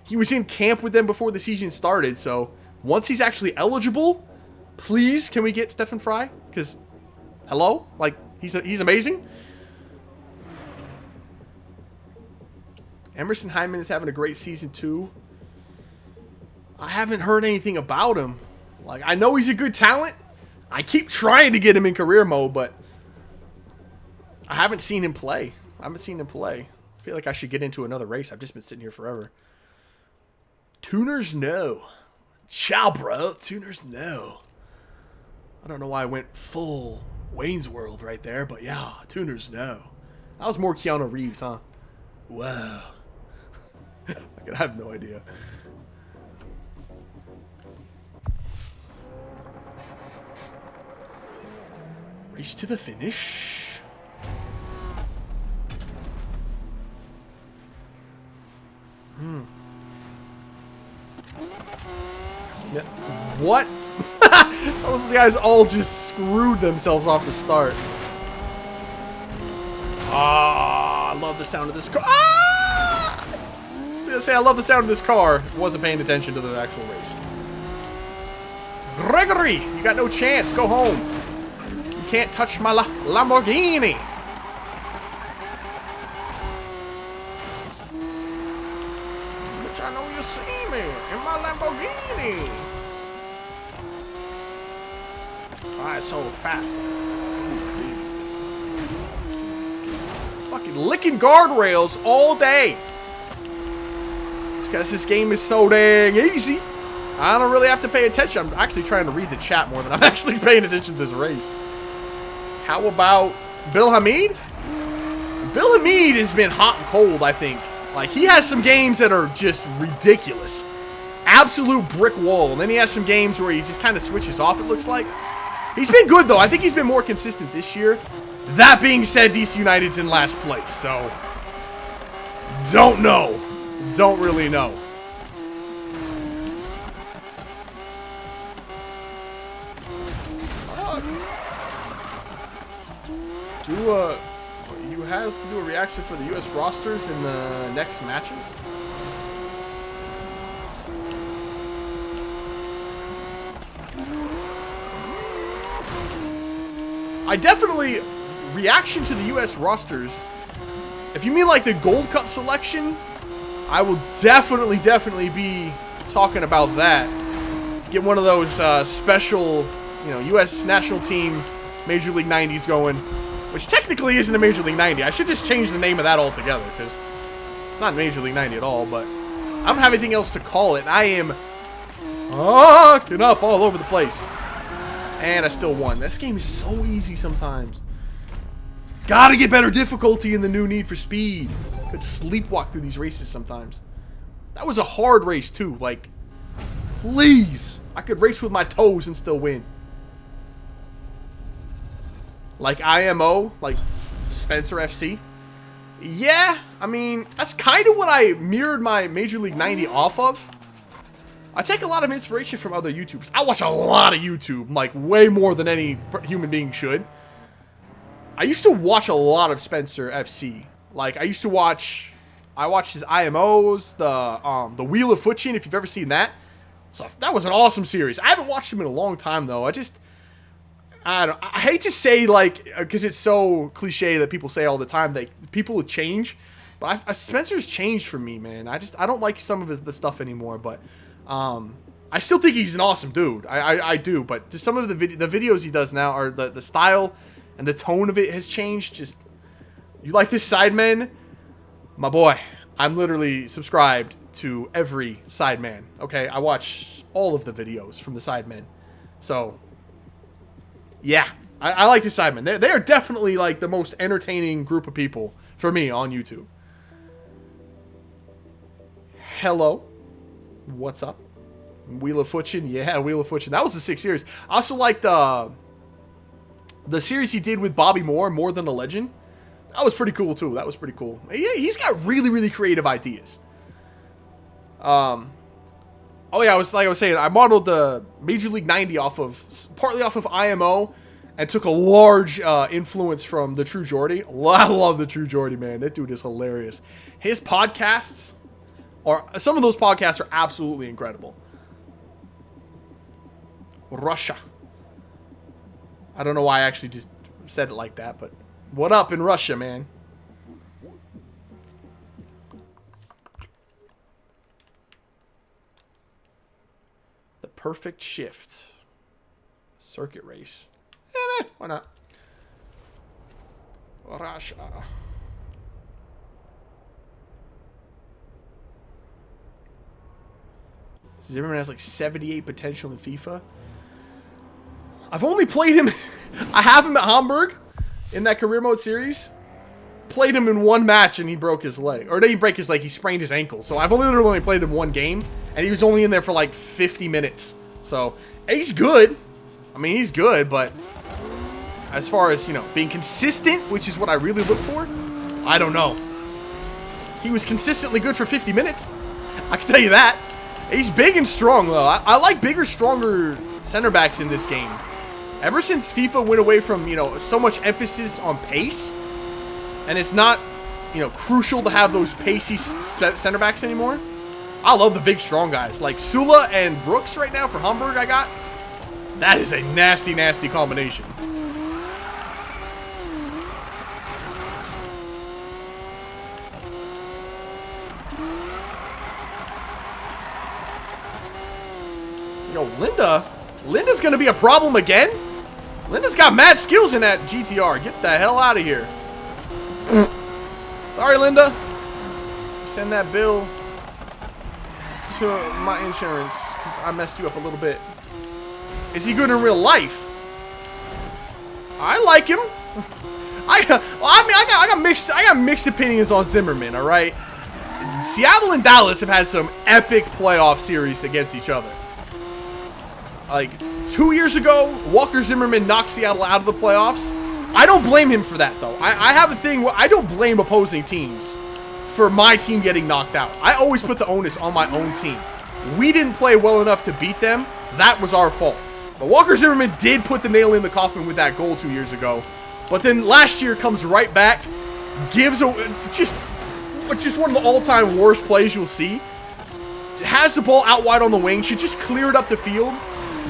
S2: He was in camp with them before the season started, so once he's actually eligible, please can we get Stephen Fry? Because hello, like he's amazing. Emerson Hyman is having a great season too. I haven't heard anything about him. Like, I know he's a good talent. I keep trying to get him in career mode, but I haven't seen him play. I feel like I should get into another race. I've just been sitting here forever. Tuners, no. Ciao, bro. Tuners, no. I don't know why I went full Wayne's World right there, but yeah, tuners, no. That was more Keanu Reeves, huh? Wow. I have no idea. Race to the finish. What? Those guys all just screwed themselves off the start. Ah, I love the sound of this car. Ah! I was gonna say I love the sound of this car. Wasn't paying attention to the actual race. Gregory, you got no chance. Go home. You can't touch my Lamborghini. Bitch, I know you see me in my Lamborghini. Why so fast? Fucking licking guardrails all day. It's because this game is so dang easy. I don't really have to pay attention. I'm actually trying to read the chat more than I'm actually paying attention to this race. How about Bill Hamid? Bill Hamid has been hot and cold, I think. Like, he has some games that are just ridiculous. Absolute brick wall. And then he has some games where he just kind of switches off, it looks like. He's been good, though. I think he's been more consistent this year. That being said, DC United's in last place, so don't know. Don't really know. You has to do a reaction for the U.S. rosters in the next matches. I definitely reaction to the U.S. rosters. If you mean like the Gold Cup selection, I will definitely be talking about that. Get one of those special, U.S. national team Major League 90s going. Which technically isn't a Major League 90. I should just change the name of that altogether, because it's not Major League 90 at all, but I don't have anything else to call it. I am fucking up all over the place. And I still won. This game is so easy sometimes. Gotta get better difficulty in the new Need for Speed. Could sleepwalk through these races sometimes. That was a hard race, too. Like, please. I could race with my toes and still win. Like IMO, like Spencer FC. Yeah, I mean, that's kind of what I mirrored my Major League 90 off of. I take a lot of inspiration from other YouTubers. I watch a lot of YouTube, like way more than any human being should. I used to watch a lot of Spencer FC. Like, I watched his IMOs, the Wheel of Fortune, if you've ever seen that. So that was an awesome series. I haven't watched him in a long time, though. I don't. I hate to say like because it's so cliche that people say all the time that people change, but Spencer's changed for me, man. I don't like some of the stuff anymore, but I still think he's an awesome dude. I do, but just some of the videos he does now are the style and the tone of it has changed. Just you like this Sidemen, my boy. I'm literally subscribed to every Sideman. Okay, I watch all of the videos from the Sidemen, so. Yeah, I like the Sidemen. They are definitely like the most entertaining group of people for me on YouTube. Hello, what's up? Wheel of Fortune, yeah, Wheel of Fortune. That was the 6 series. I also liked the series he did with Bobby Moore, More Than a Legend. That was pretty cool too. That was pretty cool. Yeah, he's got really, really creative ideas. Oh yeah, like I was saying, I modeled the Major League 90 partly off of IMO, and took a large influence from the True Geordie. I love the True Geordie, man. That dude is hilarious. His podcasts some of those podcasts are absolutely incredible. Russia. I don't know why I actually just said it like that, but what up in Russia, man? Perfect shift. Circuit race. Why not? Russia. Zimmerman has like 78 potential in FIFA. I've only played him. I have him at Hamburg in that career mode series. Played him in one match and he broke his leg. Or didn't break his leg, he sprained his ankle. So I've literally only played him one game. And he was only in there for like 50 minutes. So he's good. I mean, he's good, but as far as, you know, being consistent, which is what I really look for, I don't know. He was consistently good for 50 minutes. I can tell you that. He's big and strong, though. I like bigger, stronger center backs in this game. Ever since FIFA went away from, you know, so much emphasis on pace, and it's not, you know, crucial to have those pacey center backs anymore. I love the big, strong guys. Like Sula and Brooks right now for Hamburg I got. That is a nasty, nasty combination. Yo, Linda's gonna be a problem again? Linda's got mad skills in that GTR. Get the hell out of here. Sorry, Linda. Send that bill to my insurance because I messed you up a little bit. Is he good in real life? I like him. I got mixed opinions on Zimmerman. All right, Seattle and Dallas have had some epic playoff series against each other. Like 2 years ago, Walker Zimmerman knocked Seattle out of the playoffs. I don't blame him for that, though. I have a thing where I don't blame opposing teams for my team getting knocked out. I always put the onus on my own team. We didn't play well enough to beat them. That was our fault. But Walker Zimmerman did put the nail in the coffin with that goal 2 years ago. But then last year comes right back, gives a just one of the all-time worst plays you'll see. Has the ball out wide on the wing, should just clear it up the field.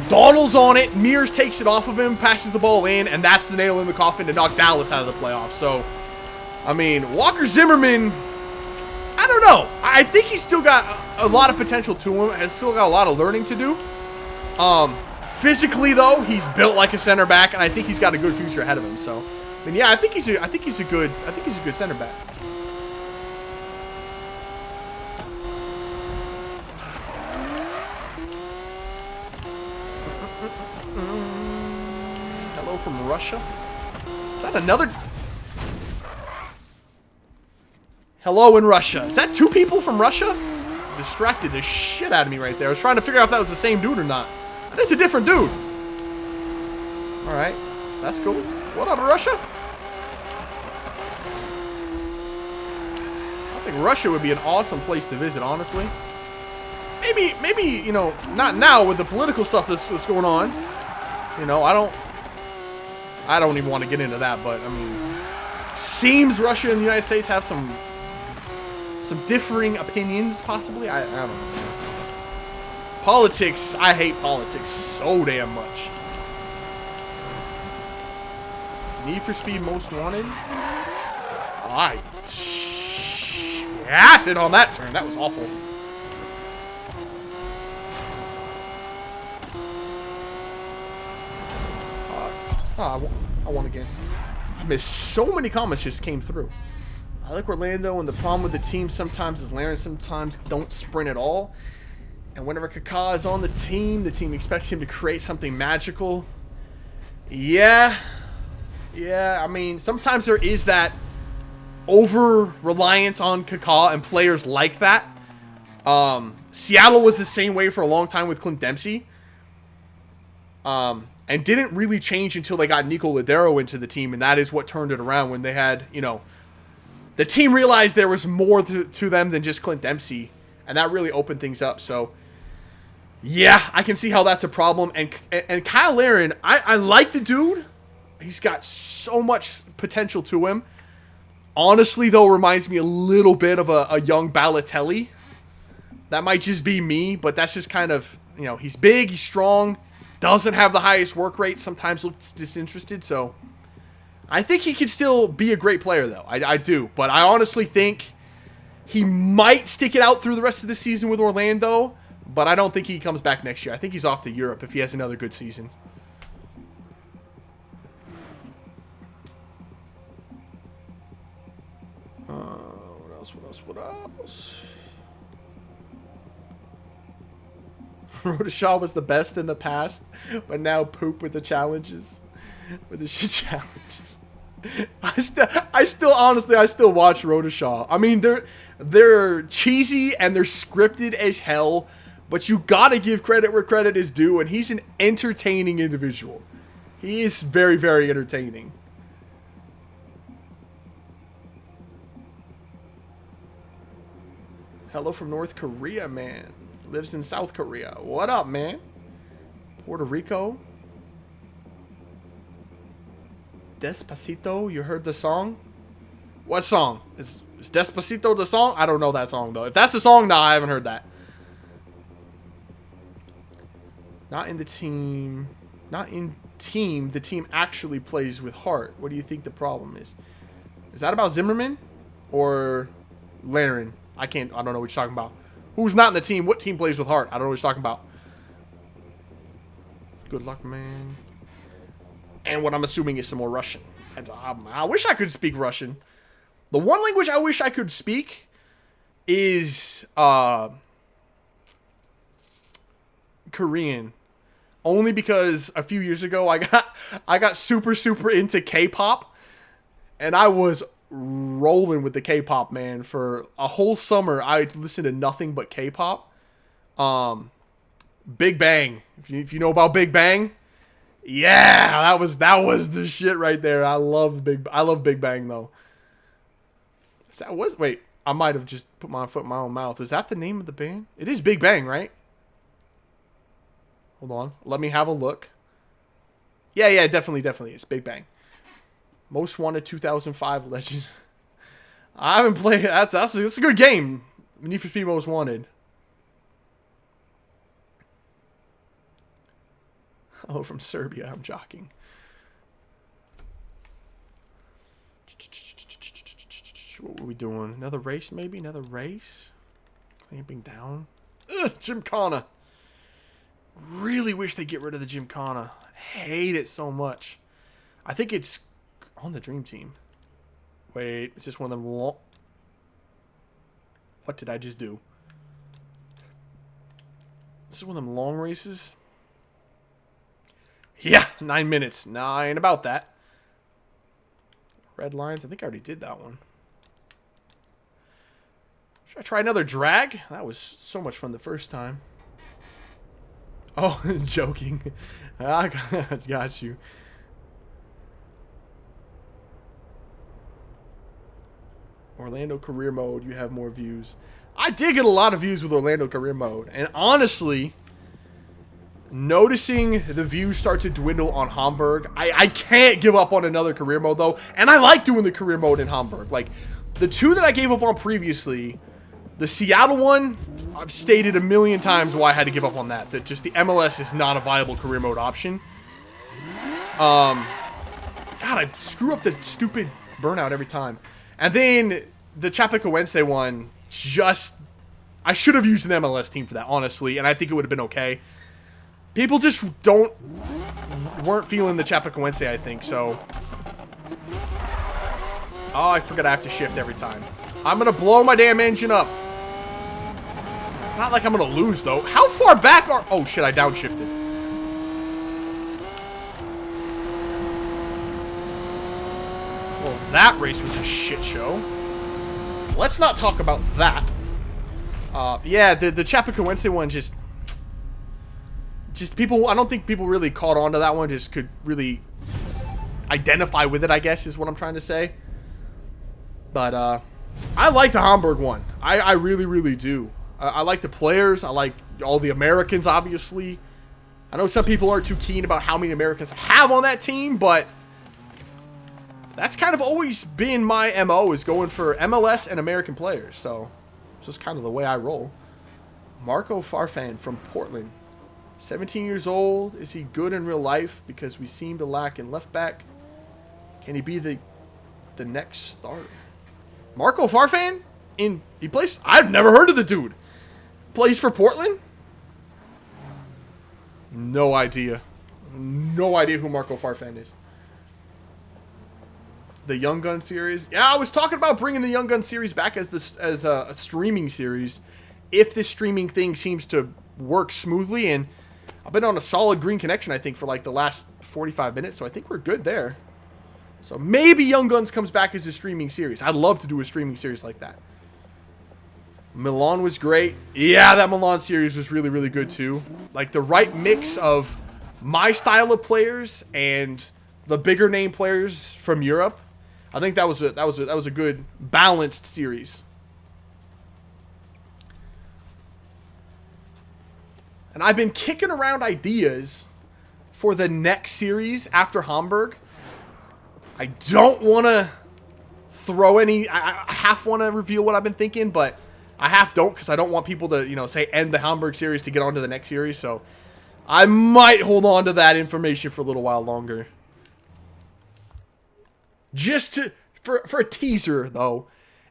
S2: Dawdles on it, Mears takes it off of him, passes the ball in, and that's the nail in the coffin to knock Dallas out of the playoffs. So, I mean, Walker Zimmerman, I don't know. I think he's still got a lot of potential to him, has still got a lot of learning to do. Physically, though, he's built like a center back, and I think he's got a good future ahead of him. So, I mean, yeah, I think he's a good center back. Hello from Russia. Is that another? Hello in Russia. Is that two people from Russia? Distracted the shit out of me right there. I was trying to figure out if that was the same dude or not. That is a different dude. Alright. That's cool. What up, Russia? I think Russia would be an awesome place to visit, honestly. Maybe, you know, not now with the political stuff that's going on. You know, I don't even want to get into that, but I mean, seems Russia and the United States have some differing opinions, possibly. I don't know. Politics, I hate politics so damn much. Need for Speed Most Wanted. I chatted on that turn. That was awful. I won again. I missed so many comments just came through. I like Orlando, and the problem with the team sometimes is Laren sometimes don't sprint at all. And whenever Kaká is on the team expects him to create something magical. Yeah, I mean, sometimes there is that over-reliance on Kaká and players like that. Seattle was the same way for a long time with Clint Dempsey. And didn't really change until they got Nico Ladero into the team, and that is what turned it around when they had, you know, the team realized there was more to them than just Clint Dempsey, and that really opened things up. So, yeah, I can see how that's a problem. And Kyle Laren, I like the dude. He's got so much potential to him. Honestly, though, reminds me a little bit of a young Balotelli. That might just be me, but that's just kind of, you know, he's big, he's strong, doesn't have the highest work rate, sometimes looks disinterested, so I think he could still be a great player, though. I do, but I honestly think he might stick it out through the rest of the season with Orlando, but I don't think he comes back next year. I think he's off to Europe if he has another good season. What else? Rodashaw was the best in the past, but now poop with the challenges. With the shit challenges. I still honestly watch Rodashaw. I mean, they're cheesy and they're scripted as hell, but you gotta give credit where credit is due, and he's an entertaining individual. He is very, very entertaining. Hello from North Korea, man. Lives in South Korea. What up, man? Puerto Rico. Despacito, you heard the song? What song? Is Despacito the song? I don't know that song, though. If that's the song, no, I haven't heard that. Not in the team. Not in team. The team actually plays with heart. What do you think the problem is? Is that about Zimmerman? Or Laren? I don't know what you're talking about. Who's not in the team? What team plays with heart? I don't know what you're talking about. Good luck, man. And what I'm assuming is some more Russian. I wish I could speak Russian. The one language I wish I could speak is Korean. Only because a few years ago I got super into K-pop, and I was rolling with the K-pop, man. For a whole summer I listened to nothing but K-pop. Big Bang, if you know about Big Bang, yeah, that was the shit right there. I love Big Bang, though. Wait, I might have just put my foot in my own mouth. Is that the name of the band? It is Big Bang, right? Hold on, let me have a look. Yeah, definitely it's Big Bang. Most Wanted 2005 Legend. I haven't played. That's a good game. Need for Speed Most Wanted. Hello from Serbia. I'm joking. What were we doing? Another race, maybe? Another race? Clamping down. Ugh, Gymkhana. Really wish they get rid of the Gymkhana. Hate it so much. I think it's on the Dream Team. Wait, is this one of them long... What did I just do? This is one of them long races? Yeah, 9 minutes. Nah, I ain't about that. Red lines. I think I already did that one. Should I try another drag? That was so much fun the first time. Oh, joking. I got you. Orlando career mode, you have more views. I did get a lot of views with Orlando career mode. And honestly, noticing the views start to dwindle on Hamburg, I can't give up on another career mode, though. And I like doing the career mode in Hamburg. Like, the two that I gave up on previously, the Seattle one, I've stated a million times why I had to give up on that. That just the MLS is not a viable career mode option. God, I screw up the stupid burnout every time. And then the Chapecoense one, I should have used an MLS team for that, honestly, and I think it would have been okay. People just weren't feeling the Chapecoense, I think, so. Oh, I forgot I have to shift every time. I'm gonna blow my damn engine up. Not like I'm gonna lose, though. How far back are... Oh, shit, I downshifted. Well, that race was a shit show. Let's not talk about that. Yeah, the Chapecoense one just people... I don't think people really caught on to that one. Just could really identify with it, I guess, is what I'm trying to say. But, I like the Hamburg one. I really, really do. I like the players. I like all the Americans, obviously. I know some people aren't too keen about how many Americans I have on that team, but that's kind of always been my MO, is going for MLS and American players. So, it's just kind of the way I roll. Marco Farfan from Portland. 17 years old. Is he good in real life? Because we seem to lack in left back. Can he be the next starter? Marco Farfan? He plays... I've never heard of the dude. Plays for Portland? No idea. No idea who Marco Farfan is. The Young Gun series. Yeah, I was talking about bringing the Young Gun series back as a streaming series. If this streaming thing seems to work smoothly. And I've been on a solid green connection, I think, for like the last 45 minutes. So I think we're good there. So maybe Young Guns comes back as a streaming series. I'd love to do a streaming series like that. Milan was great. Yeah, that Milan series was really, really good too. Like the right mix of my style of players and the bigger name players from Europe. I think that was a good balanced series. And I've been kicking around ideas for the next series after Hamburg. I don't want to throw any... I half want to reveal what I've been thinking, but I half don't, because I don't want people to, you know, say end the Hamburg series to get on to the next series. So I might hold on to that information for a little while longer. Just to... For a teaser, though,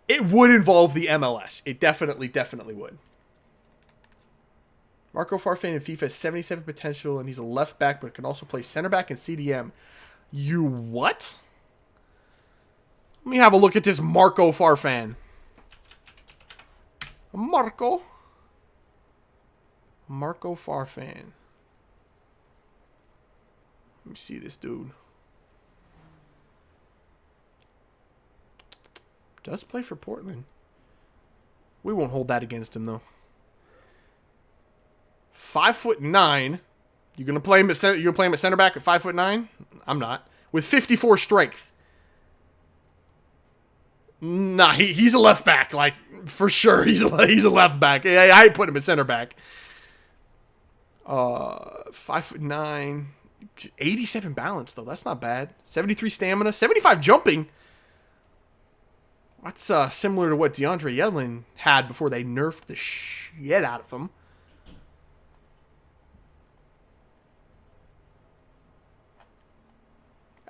S2: it would involve the MLS. It definitely would. Marco Farfan in FIFA has 77 potential, and he's a left back, but can also play center back and CDM. You what? Let me have a look at this Marco Farfan. Marco Farfan. Let me see this dude. Does play for Portland. We won't hold that against him, though. 5'9". You're gonna play him at center, you're gonna play him at center back at 5'9"? I'm not. With 54 strength. Nah, he's a left back, like for sure. He's a left back. Yeah, I put him at center back. 5'9", 87 balance though. That's not bad. 73 stamina, 75 jumping. That's similar to what DeAndre Yedlin had before they nerfed the shit out of him.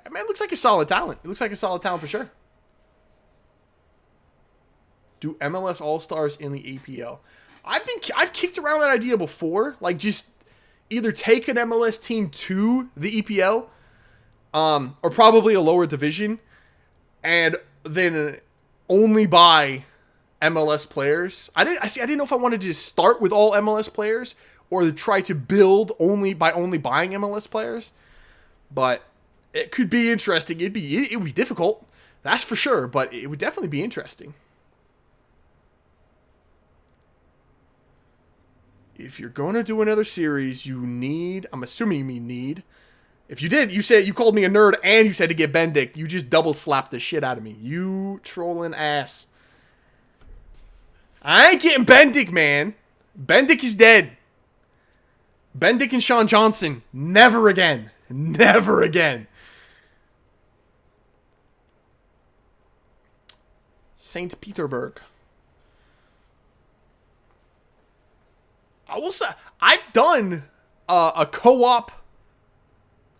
S2: Man, it looks like a solid talent. It looks like a solid talent for sure. Do MLS All-Stars in the APL. I've kicked around that idea before. Like, just either take an MLS team to the EPL, or probably a lower division, and then only buy MLS players. I didn't know if I wanted to just start with all MLS players, or to try to build by only buying MLS players. But it could be interesting. It would be difficult, that's for sure, but it would definitely be interesting. If you're going to do another series, you need... I'm assuming you mean need. If you did, you called me a nerd and you said to get Bendik. You just double slapped the shit out of me. You trolling ass. I ain't getting Bendik, man. Bendik is dead. Bendik and Sean Johnson. Never again. Never again. St. Petersburg. I will say, I've done a co-op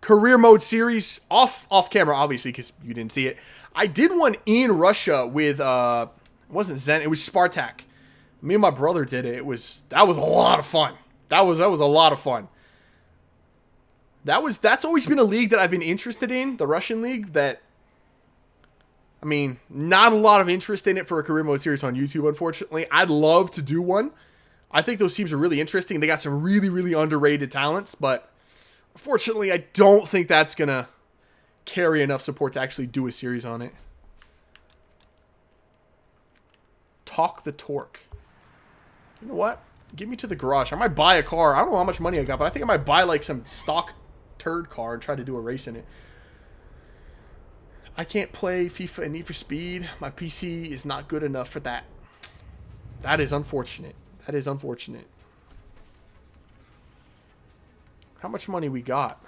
S2: career mode series off camera, obviously, because you didn't see it. I did one in Russia with it wasn't Zen, it was Spartak. Me and my brother did it. That was a lot of fun. That was a lot of fun. That's always been a league that I've been interested in, the Russian league. That, I mean, not a lot of interest in it for a career mode series on YouTube, unfortunately. I'd love to do one. I think those teams are really interesting. They got some really, really underrated talents, but unfortunately, I don't think that's gonna carry enough support to actually do a series on it. Talk the torque. You know what? Give me to the garage. I might buy a car. I don't know how much money I got, but I think I might buy like some stock turd car and try to do a race in it. I can't play FIFA and Need for Speed. My PC is not good enough for that. That is unfortunate. That is unfortunate. How much money we got?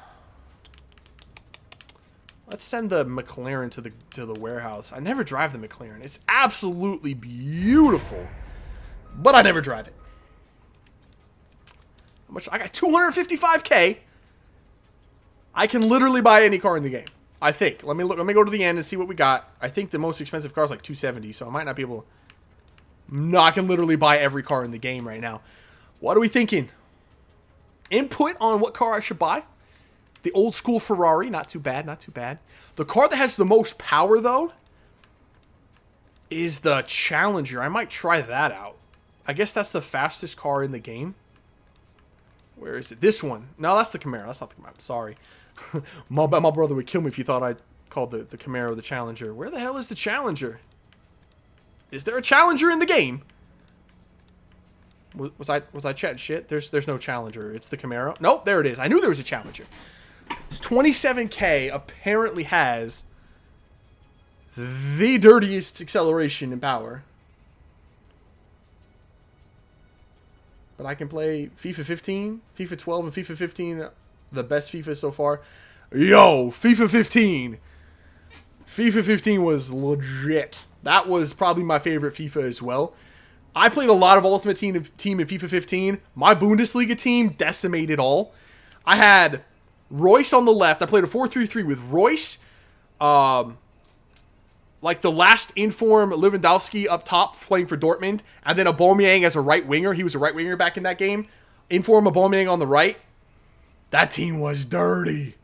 S2: Let's send the McLaren to the warehouse. I never drive the McLaren. It's absolutely beautiful, but I never drive it. How much? I got 255K. I can literally buy any car in the game. I think. Let me look. Let me go to the end and see what we got. I think the most expensive car is like 270, so I might not be able to. No, I can literally buy every car in the game right now. What are we thinking? Input on what car I should buy. The old school Ferrari, not too bad, not too bad. The car that has the most power, though, is the Challenger. I might try that out. I guess that's the fastest car in the game. Where is it? This one. No, that's the Camaro. That's not the Camaro. Sorry. my brother would kill me if he thought I called the Camaro the Challenger. Where the hell is the Challenger? Is there a Challenger in the game? Was I chatting shit? There's no Challenger. It's the Camaro. Nope, there it is. I knew there was a Challenger. This 27K apparently has the dirtiest acceleration and power. But I can play FIFA 15, FIFA 12, and FIFA 15, the best FIFA so far. Yo, FIFA 15. FIFA 15 was legit. That was probably my favorite FIFA as well. I played a lot of Ultimate Team in FIFA 15. My Bundesliga team decimated all. I had Royce on the left. I played a 4-3-3 with Royce, like the last inform Lewandowski up top playing for Dortmund, and then Aubameyang as a right winger. He was a right winger back in that game. Inform Aubameyang on the right. That team was dirty.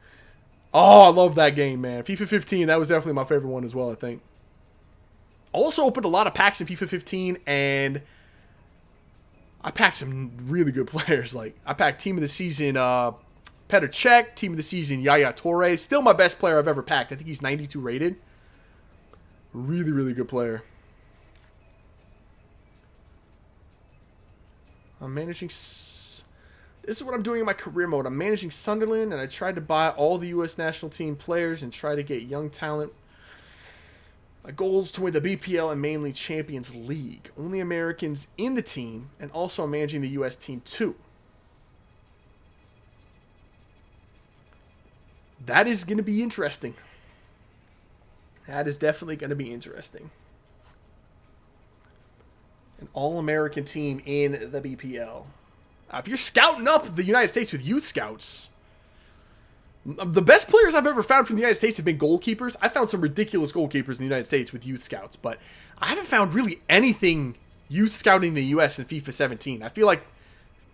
S2: Oh, I love that game, man. FIFA 15, that was definitely my favorite one as well, I think. Also opened a lot of packs in FIFA 15, and I packed some really good players. Like, I packed Team of the Season Petr Cech, Team of the Season Yaya Toure. Still my best player I've ever packed. I think he's 92 rated. Really, really good player. I'm managing... This is what I'm doing in my career mode. I'm managing Sunderland, and I tried to buy all the U.S. national team players and try to get young talent. My goal is to win the BPL and mainly Champions League. Only Americans in the team, and also I'm managing the U.S. team too. That is going to be interesting. That is definitely going to be interesting. An all-American team in the BPL. Now, if you're scouting up the United States with youth scouts, the best players I've ever found from the United States have been goalkeepers. I found some ridiculous goalkeepers in the United States with youth scouts, but I haven't found really anything youth scouting in the U.S. in FIFA 17. I feel like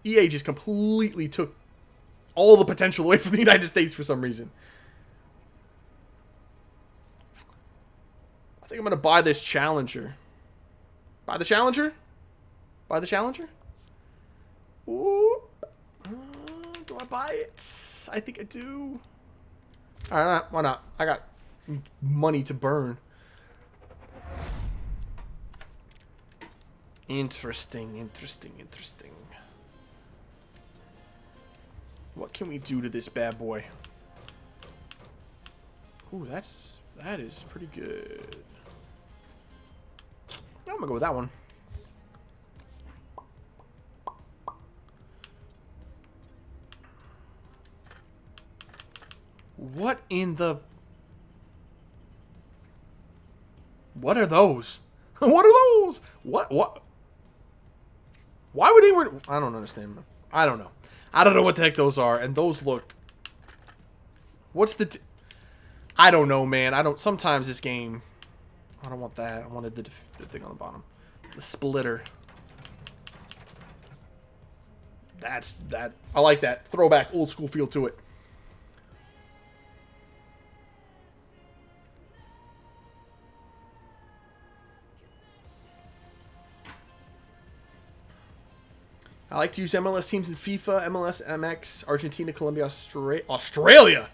S2: EA just completely took all the potential away from the United States for some reason. I think I'm going to buy this Challenger. Buy the Challenger? Buy the Challenger? Ooh. Do I buy it? I think I do. Alright, why not? I got money to burn. Interesting, interesting, interesting. What can we do to this bad boy? Ooh, that is pretty good. I'm gonna go with that one. What in the... What are those? What are those? What? Why would anyone... I don't understand. I don't know. I don't know what the heck those are. And those look... What's the... I don't know, man. I don't... Sometimes this game... I don't want that. I wanted the thing on the bottom. The splitter. That's... That... I like that. Throwback, old school feel to it. I like to use MLS teams in FIFA, MLS, MX, Argentina, Colombia, Australia.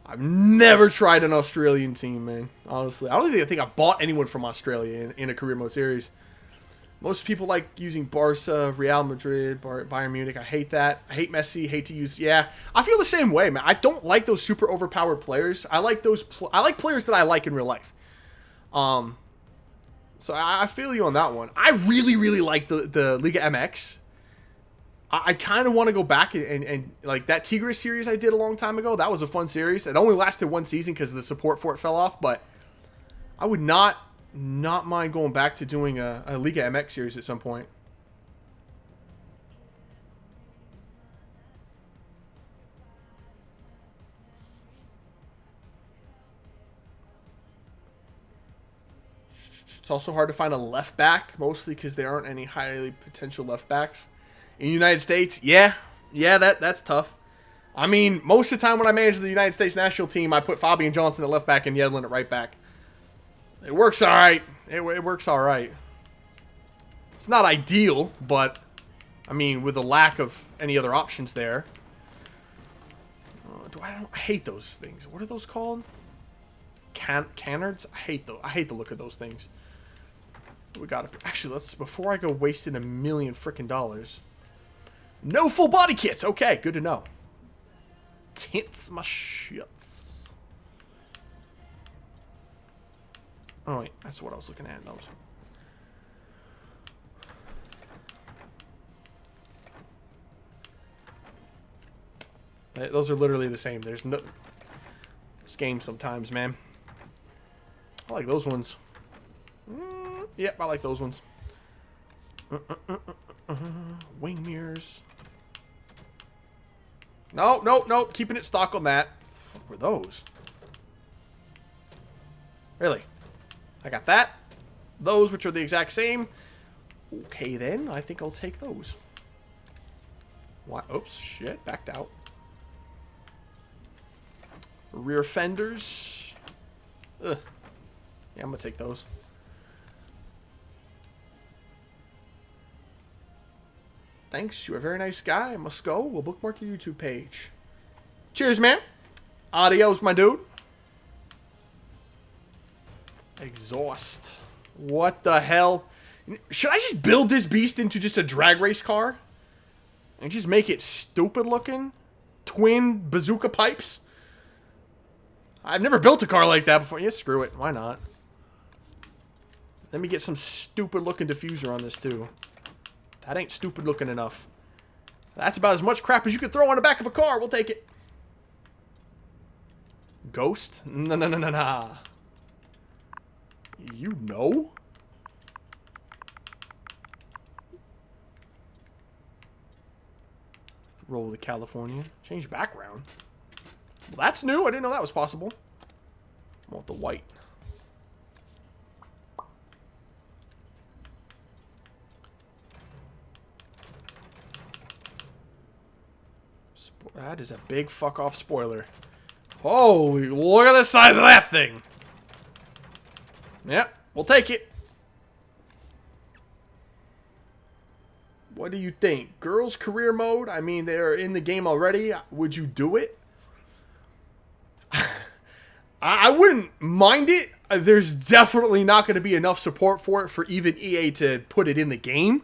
S2: I've never tried an Australian team, man. Honestly, I don't even think I bought anyone from Australia in a career mode series. Most people like using Barca, Real Madrid, Bayern Munich. I hate that. I hate Messi. Hate to use. Yeah, I feel the same way, man. I don't like those super overpowered players. I like those. I like players that I like in real life. So I feel you on that one. I really, really like the Liga MX. I kind of want to go back and like that Tigres series I did a long time ago. That was a fun series. It only lasted one season because the support for it fell off. But I would not mind going back to doing a Liga MX series at some point. It's also hard to find a left back, mostly because there aren't any highly potential left backs. In the United States, yeah, that's tough. I mean, most of the time when I manage the United States national team, I put Fabian Johnson at left back and Yedlin at right back. It works all right. It works all right. It's not ideal, but, I mean, with the lack of any other options there. I hate those things. What are those called? Canards? I hate the look of those things. We got to... Actually, before I go wasting $1 million frickin' dollars... No full body kits. Okay, good to know. Tints my shits. Oh wait, that's what I was looking at. Those are literally the same. There's no... This game sometimes, man. I like those ones. Yep, I like those ones. Wing mirrors. No. Keeping it stock on that. What were those? Really? I got that. Those, which are the exact same. Okay, then. I think I'll take those. What? Oops. Shit. Backed out. Rear fenders. Ugh. Yeah, I'm going to take those. Thanks, you're a very nice guy. I must go. We'll bookmark your YouTube page. Cheers, man. Adios, my dude. Exhaust. What the hell? Should I just build this beast into just a drag race car? And just make it stupid looking? Twin bazooka pipes? I've never built a car like that before. Yeah, screw it. Why not? Let me get some stupid looking diffuser on this too. That ain't stupid looking enough. That's about as much crap as you could throw on the back of a car. We'll take it. Ghost? No. You know? Roll the California. Change background. Well, that's new. I didn't know that was possible. I want the white. That is a big fuck off spoiler. Holy, look at the size of that thing. Yep, we'll take it. What do you think? Girls career mode? I mean, they're in the game already. Would you do it? I wouldn't mind it. There's definitely not going to be enough support for it for even EA to put it in the game.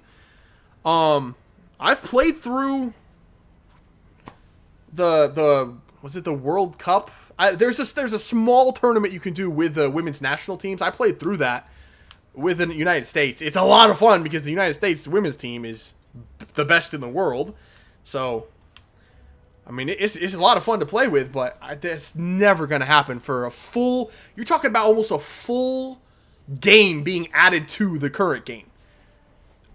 S2: I've played through was it the World Cup? There's a small tournament you can do with the women's national teams. I played through that with the United States. It's a lot of fun because the United States women's team is the best in the world. So, I mean, it's a lot of fun to play with, but that's never going to happen for a full... You're talking about almost a full game being added to the current game.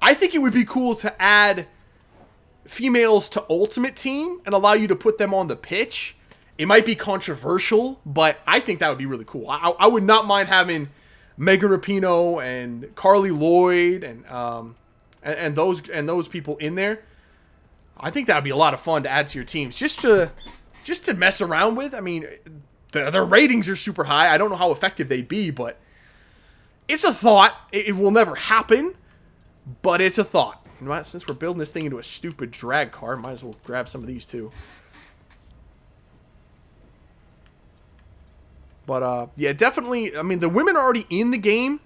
S2: I think it would be cool to add females to Ultimate Team and allow you to put them on the pitch It might be controversial, but I think that would be really cool. I would not mind having Megan Rapinoe and Carly Lloyd and those people in there. I think that would be a lot of fun to add to your teams, just to mess around with. I mean, their ratings are super high. I don't know how effective they'd be, but it's a thought. It will never happen, but it's a thought. You know what? Since we're building this thing into a stupid drag car, might as well grab some of these too. But, yeah, definitely, I mean, the women are already in the game.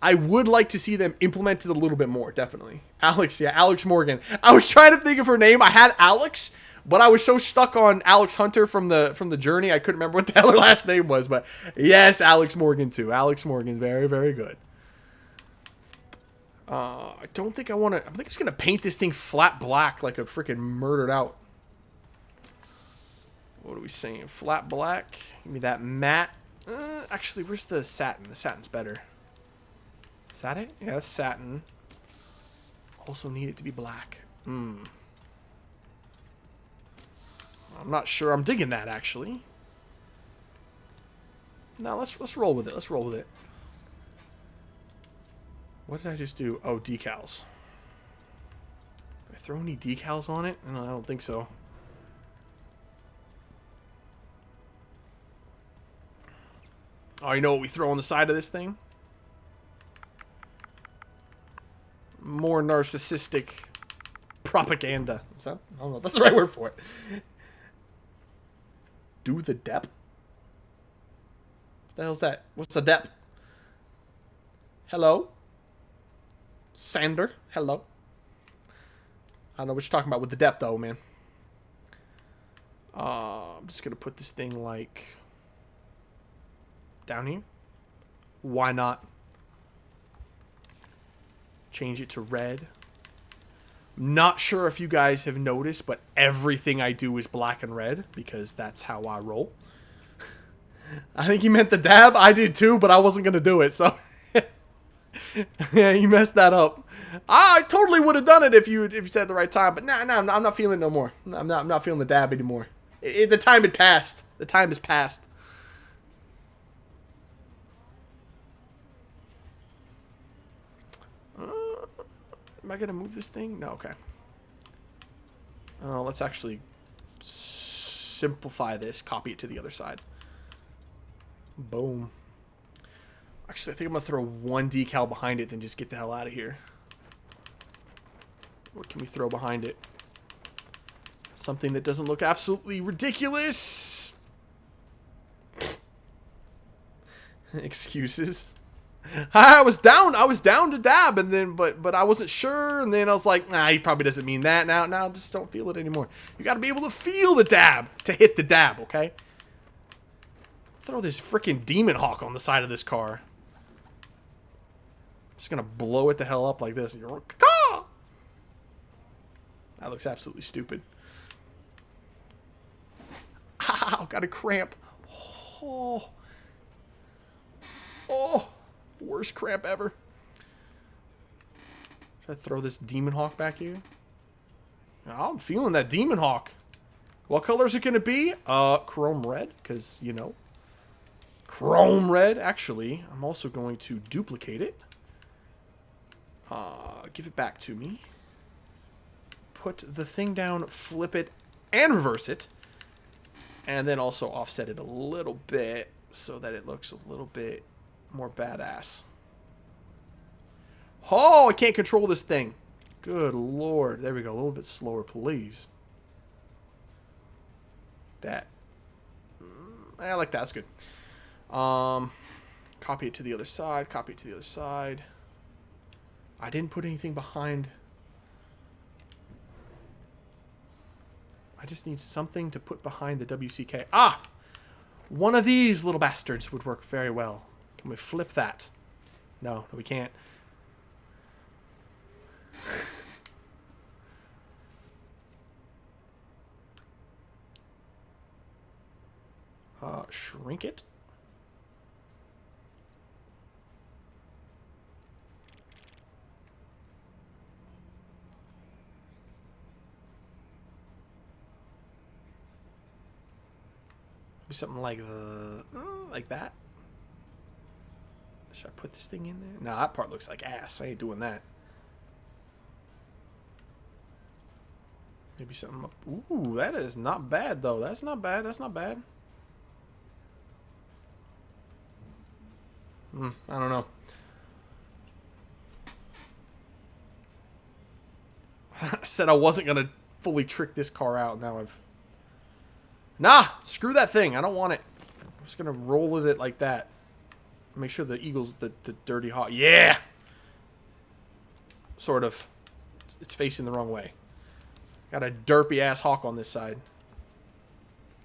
S2: I would like to see them implemented a little bit more, definitely. Alex, yeah, Alex Morgan. I was trying to think of her name. I had Alex, but I was so stuck on Alex Hunter from the Journey, I couldn't remember what the hell her last name was. But, yes, Alex Morgan, too. Alex Morgan's very, very good. I don't think I want to... I think I'm just going to paint this thing flat black like a freaking murdered out. What are we saying? Flat black. Give me that matte. Actually, where's the satin? The satin's better. Is that it? Yeah, that's satin. Also need it to be black. I'm not sure. I'm digging that, actually. No, let's roll with it. Let's roll with it. What did I just do? Oh, decals. Did I throw any decals on it? No, I don't think so. Oh, you know what we throw on the side of this thing? More narcissistic propaganda. Is that? I don't know. That's the right word for it. Do the depth? What the hell's that? What's the depth? Hello? Sander? Hello? I don't know what you're talking about with the depth, though, man. I'm just going to put this thing, like... down here. Why not? Change it to red. Not sure if you guys have noticed, but everything I do is black and red because that's how I roll. I think you meant the dab. I did too, but I wasn't going to do it, so... yeah, you messed that up. I totally would have done it if you said the right time, but nah, I'm not feeling it no more. I'm not feeling the dab anymore. The time had passed. The time has passed. Am I going to move this thing? No, okay. Let's actually simplify this. Copy it to the other side. Boom. Actually, I think I'm going to throw one decal behind it, then just get the hell out of here. What can we throw behind it? Something that doesn't look absolutely ridiculous. Excuses. I was down to dab, and then but I wasn't sure, and then I was like, nah, he probably doesn't mean that. Now I just don't feel it anymore. You got to be able to feel the dab to hit the dab, okay? Throw this freaking Demon Hawk on the side of this car. Just gonna blow it the hell up like this. That looks absolutely stupid. Ow, got a cramp. Oh. Worst cramp ever. Should I throw this Demon Hawk back here? Oh, I'm feeling that Demon Hawk. What color is it going to be? Chrome red, because, you know. Chrome red. Actually, I'm also going to duplicate it. Give it back to me. Put the thing down, flip it, and reverse it. And then also offset it a little bit so that it looks a little bit more badass. Oh, I can't control this thing. Good lord. There we go. A little bit slower, please. That. I like that. That's good. Copy it to the other side. Copy it to the other side. I didn't put anything behind. I just need something to put behind the WCK. Ah! One of these little bastards would work very well. Can we flip that? No, we can't. Shrink it. Something like that. Should I put this thing in there? No, that part looks like ass. I ain't doing that. Maybe something up. Ooh, that is not bad, though. That's not bad. That's not bad. I don't know. I said I wasn't going to fully trick this car out. Now I've... Nah, screw that thing. I don't want it. I'm just going to roll with it like that. Make sure the Eagle's the dirty hawk. Yeah! Sort of. It's facing the wrong way. Got a derpy ass hawk on this side.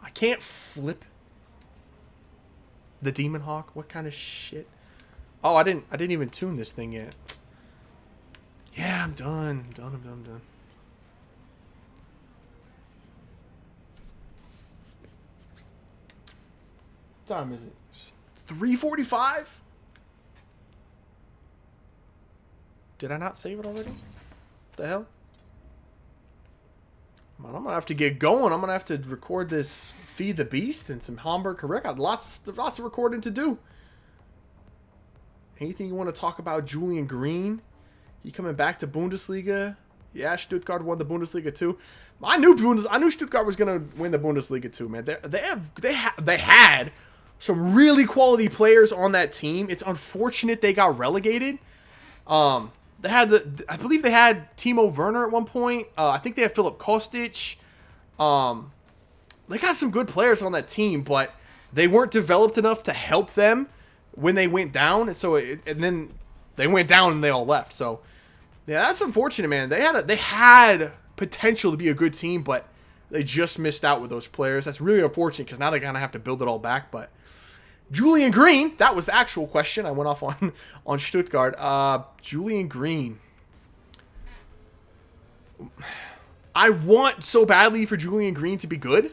S2: I can't flip the demon hawk. What kind of shit? Oh, I didn't even tune this thing yet. Yeah, I'm done. I'm done. What time is it? 3:45? Did I not save it already? What the hell? Man, I'm gonna have to get going. I'm gonna have to record this Feed the Beast and some Hamburg Correct. I got lots of recording to do. Anything you want to talk about? Julian Green? He coming back to Bundesliga? Yeah, Stuttgart won the Bundesliga too. I knew Stuttgart was gonna win the Bundesliga too, man. They had some really quality players on that team. It's unfortunate they got relegated. I believe they had Timo Werner at one point. I think they had Filip Kostic. They got some good players on that team, but they weren't developed enough to help them when they went down. And then they went down and they all left. So yeah, that's unfortunate, man. They had potential to be a good team, but they just missed out with those players. That's really unfortunate because now they're gonna have to build it all back. But Julian Green, that was the actual question. I went off on Stuttgart. Julian Green. I want so badly for Julian Green to be good.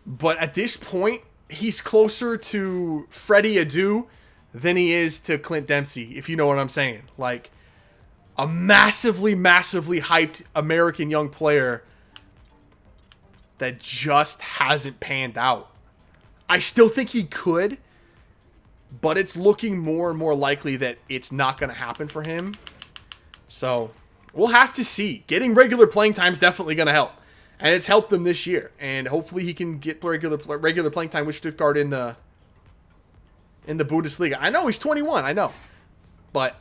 S2: But at this point, he's closer to Freddie Adu than he is to Clint Dempsey, if you know what I'm saying. Like, a massively, massively hyped American young player that just hasn't panned out. I still think he could, but it's looking more and more likely that it's not going to happen for him. So, we'll have to see. Getting regular playing time is definitely going to help. And it's helped them this year. And hopefully he can get regular playing time with Stuttgart in the Bundesliga. I know he's 21, I know. But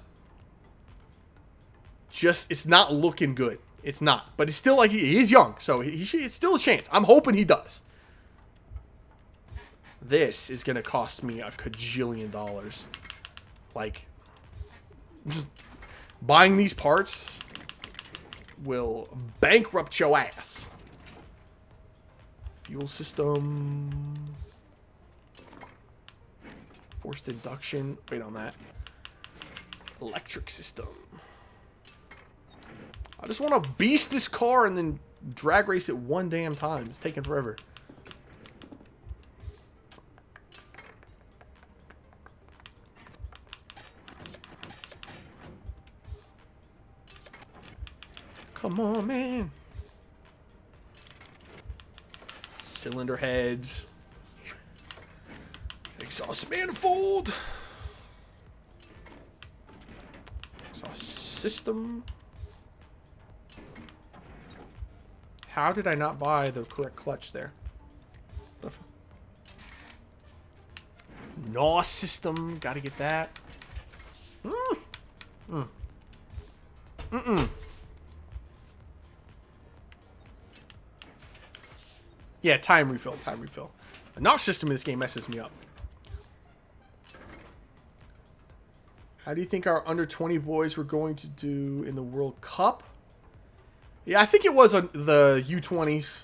S2: just, it's not looking good. It's not. But it's still like, he's young, so it's still a chance. I'm hoping he does. This is going to cost me a cajillion dollars. Like, buying these parts will bankrupt your ass. Fuel system. Forced induction. Wait on that. Electric system. I just want to beast this car and then drag race it one damn time. It's taking forever. Come on, man. Cylinder heads. Exhaust manifold. Exhaust system. How did I not buy the correct clutch there? NOS system. Gotta get that. Yeah, time refill. The NOS system in this game messes me up. How do you think our under 20 boys were going to do in the World Cup? Yeah, I think it was the U20s.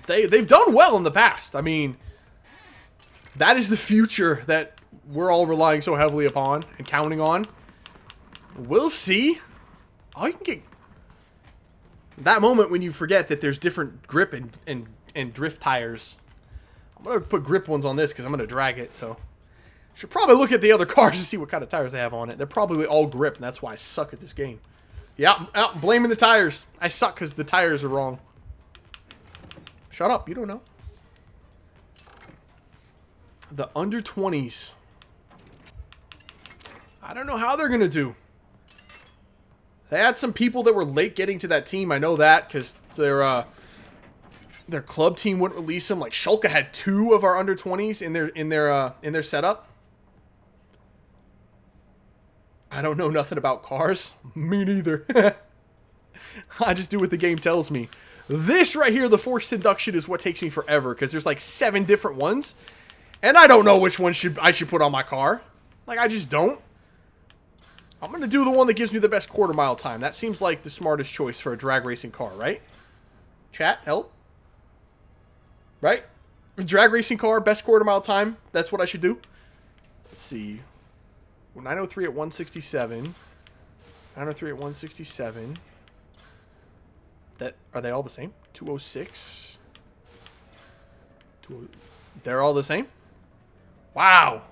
S2: They've done well in the past. I mean, that is the future that we're all relying so heavily upon and counting on. We'll see. Oh, you can get that moment when you forget that there's different grip and drift tires. I'm going to put grip ones on this because I'm going to drag it, so. Should probably look at the other cars to see what kind of tires they have on it. They're probably all grip, and that's why I suck at this game. Yeah, I'm blaming the tires. I suck because the tires are wrong. Shut up, you don't know. The under 20s. I don't know how they're going to do. They had some people that were late getting to that team. I know that because their club team wouldn't release them. Like Schalke had 2 of our under 20s in their setup. I don't know nothing about cars. Me neither. I just do what the game tells me. This right here, the forced induction, is what takes me forever because there's like 7 different ones, and I don't know which one I should put on my car. Like I just don't. I'm going to do the one that gives me the best quarter mile time. That seems like the smartest choice for a drag racing car, right? Chat, help. Right? Drag racing car, best quarter mile time. That's what I should do. Let's see. 903 at 167. 903 at 167. Are they all the same? 206. They're all the same? Wow.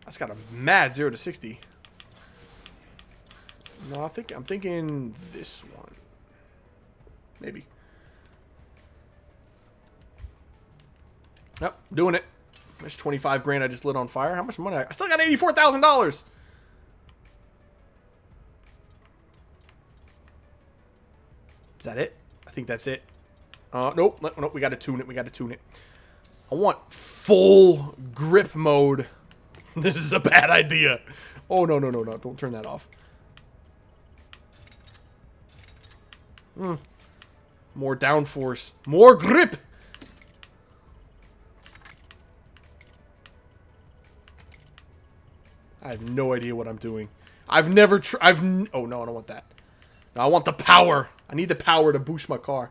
S2: That's got a mad 0 to 60. No, I'm thinking this one. Maybe. Yep, doing it. There's 25 grand I just lit on fire. How much money? I still got $84,000. Is that it? I think that's it. Nope. Nope. We got to tune it. I want full grip mode. This is a bad idea. Oh, no. Don't turn that off. More downforce. More grip. I have no idea what I'm doing. Oh, no, I don't want that. No, I want the power. I need the power to boost my car.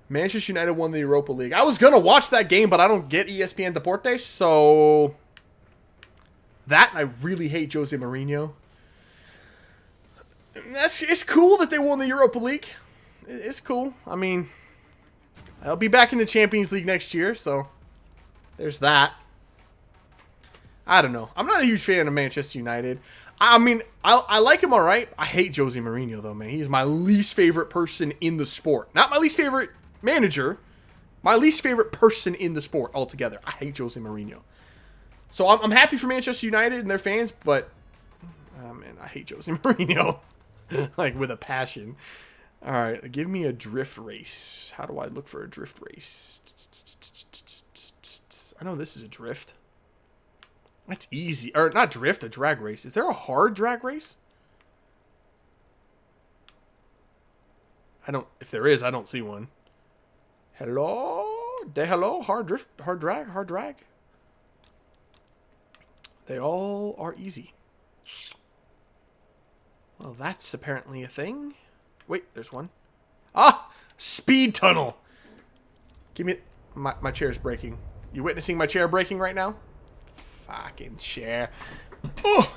S2: Manchester United won the Europa League. I was going to watch that game, but I don't get ESPN Deportes, so... That, I really hate Jose Mourinho. It's cool that they won the Europa League. It's cool. I mean, I'll be back in the Champions League next year, so... There's that. I don't know. I'm not a huge fan of Manchester United. I mean, I like him all right. I hate Jose Mourinho, though, man. He's my least favorite person in the sport. Not my least favorite manager. My least favorite person in the sport altogether. I hate Jose Mourinho. So I'm happy for Manchester United and their fans, but... Oh, man, I hate Jose Mourinho. Like, with a passion. All right, give me a drift race. How do I look for a drift race? I know this is a drift. That's easy. Or not drift, a drag race. Is there a hard drag race? If there is, I don't see one. Hello? Hello? Hard drift, hard drag. They all are easy. Well, that's apparently a thing. Wait, there's one. Ah! Speed tunnel! Give me... My chair's breaking. You witnessing my chair breaking right now? Fucking chair. Oh!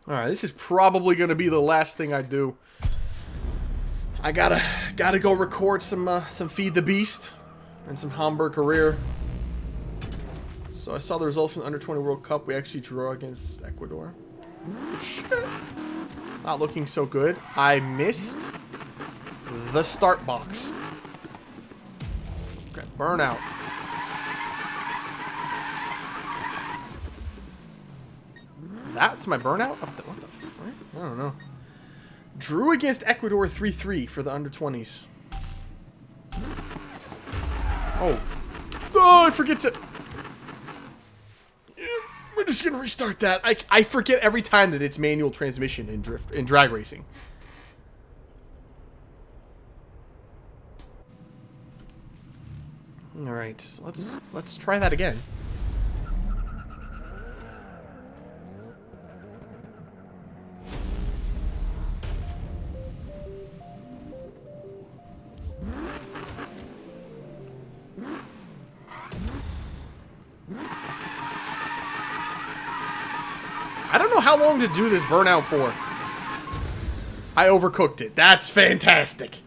S2: Alright, this is probably going to be the last thing I do. I gotta go record some Feed the Beast and some Hamburg Career. So I saw the results from the Under-20 World Cup. We actually drew against Ecuador. Shit. Not looking so good. I missed the start box. Okay, burnout. That's my burnout? What the frick? I don't know. Drew against Ecuador 3-3 for the under-20s. Oh, I forget to... We're just going to restart that. I forget every time that it's manual transmission in drag racing. All right, let's try that again. I don't know how long to do this burnout for. I overcooked it. That's fantastic.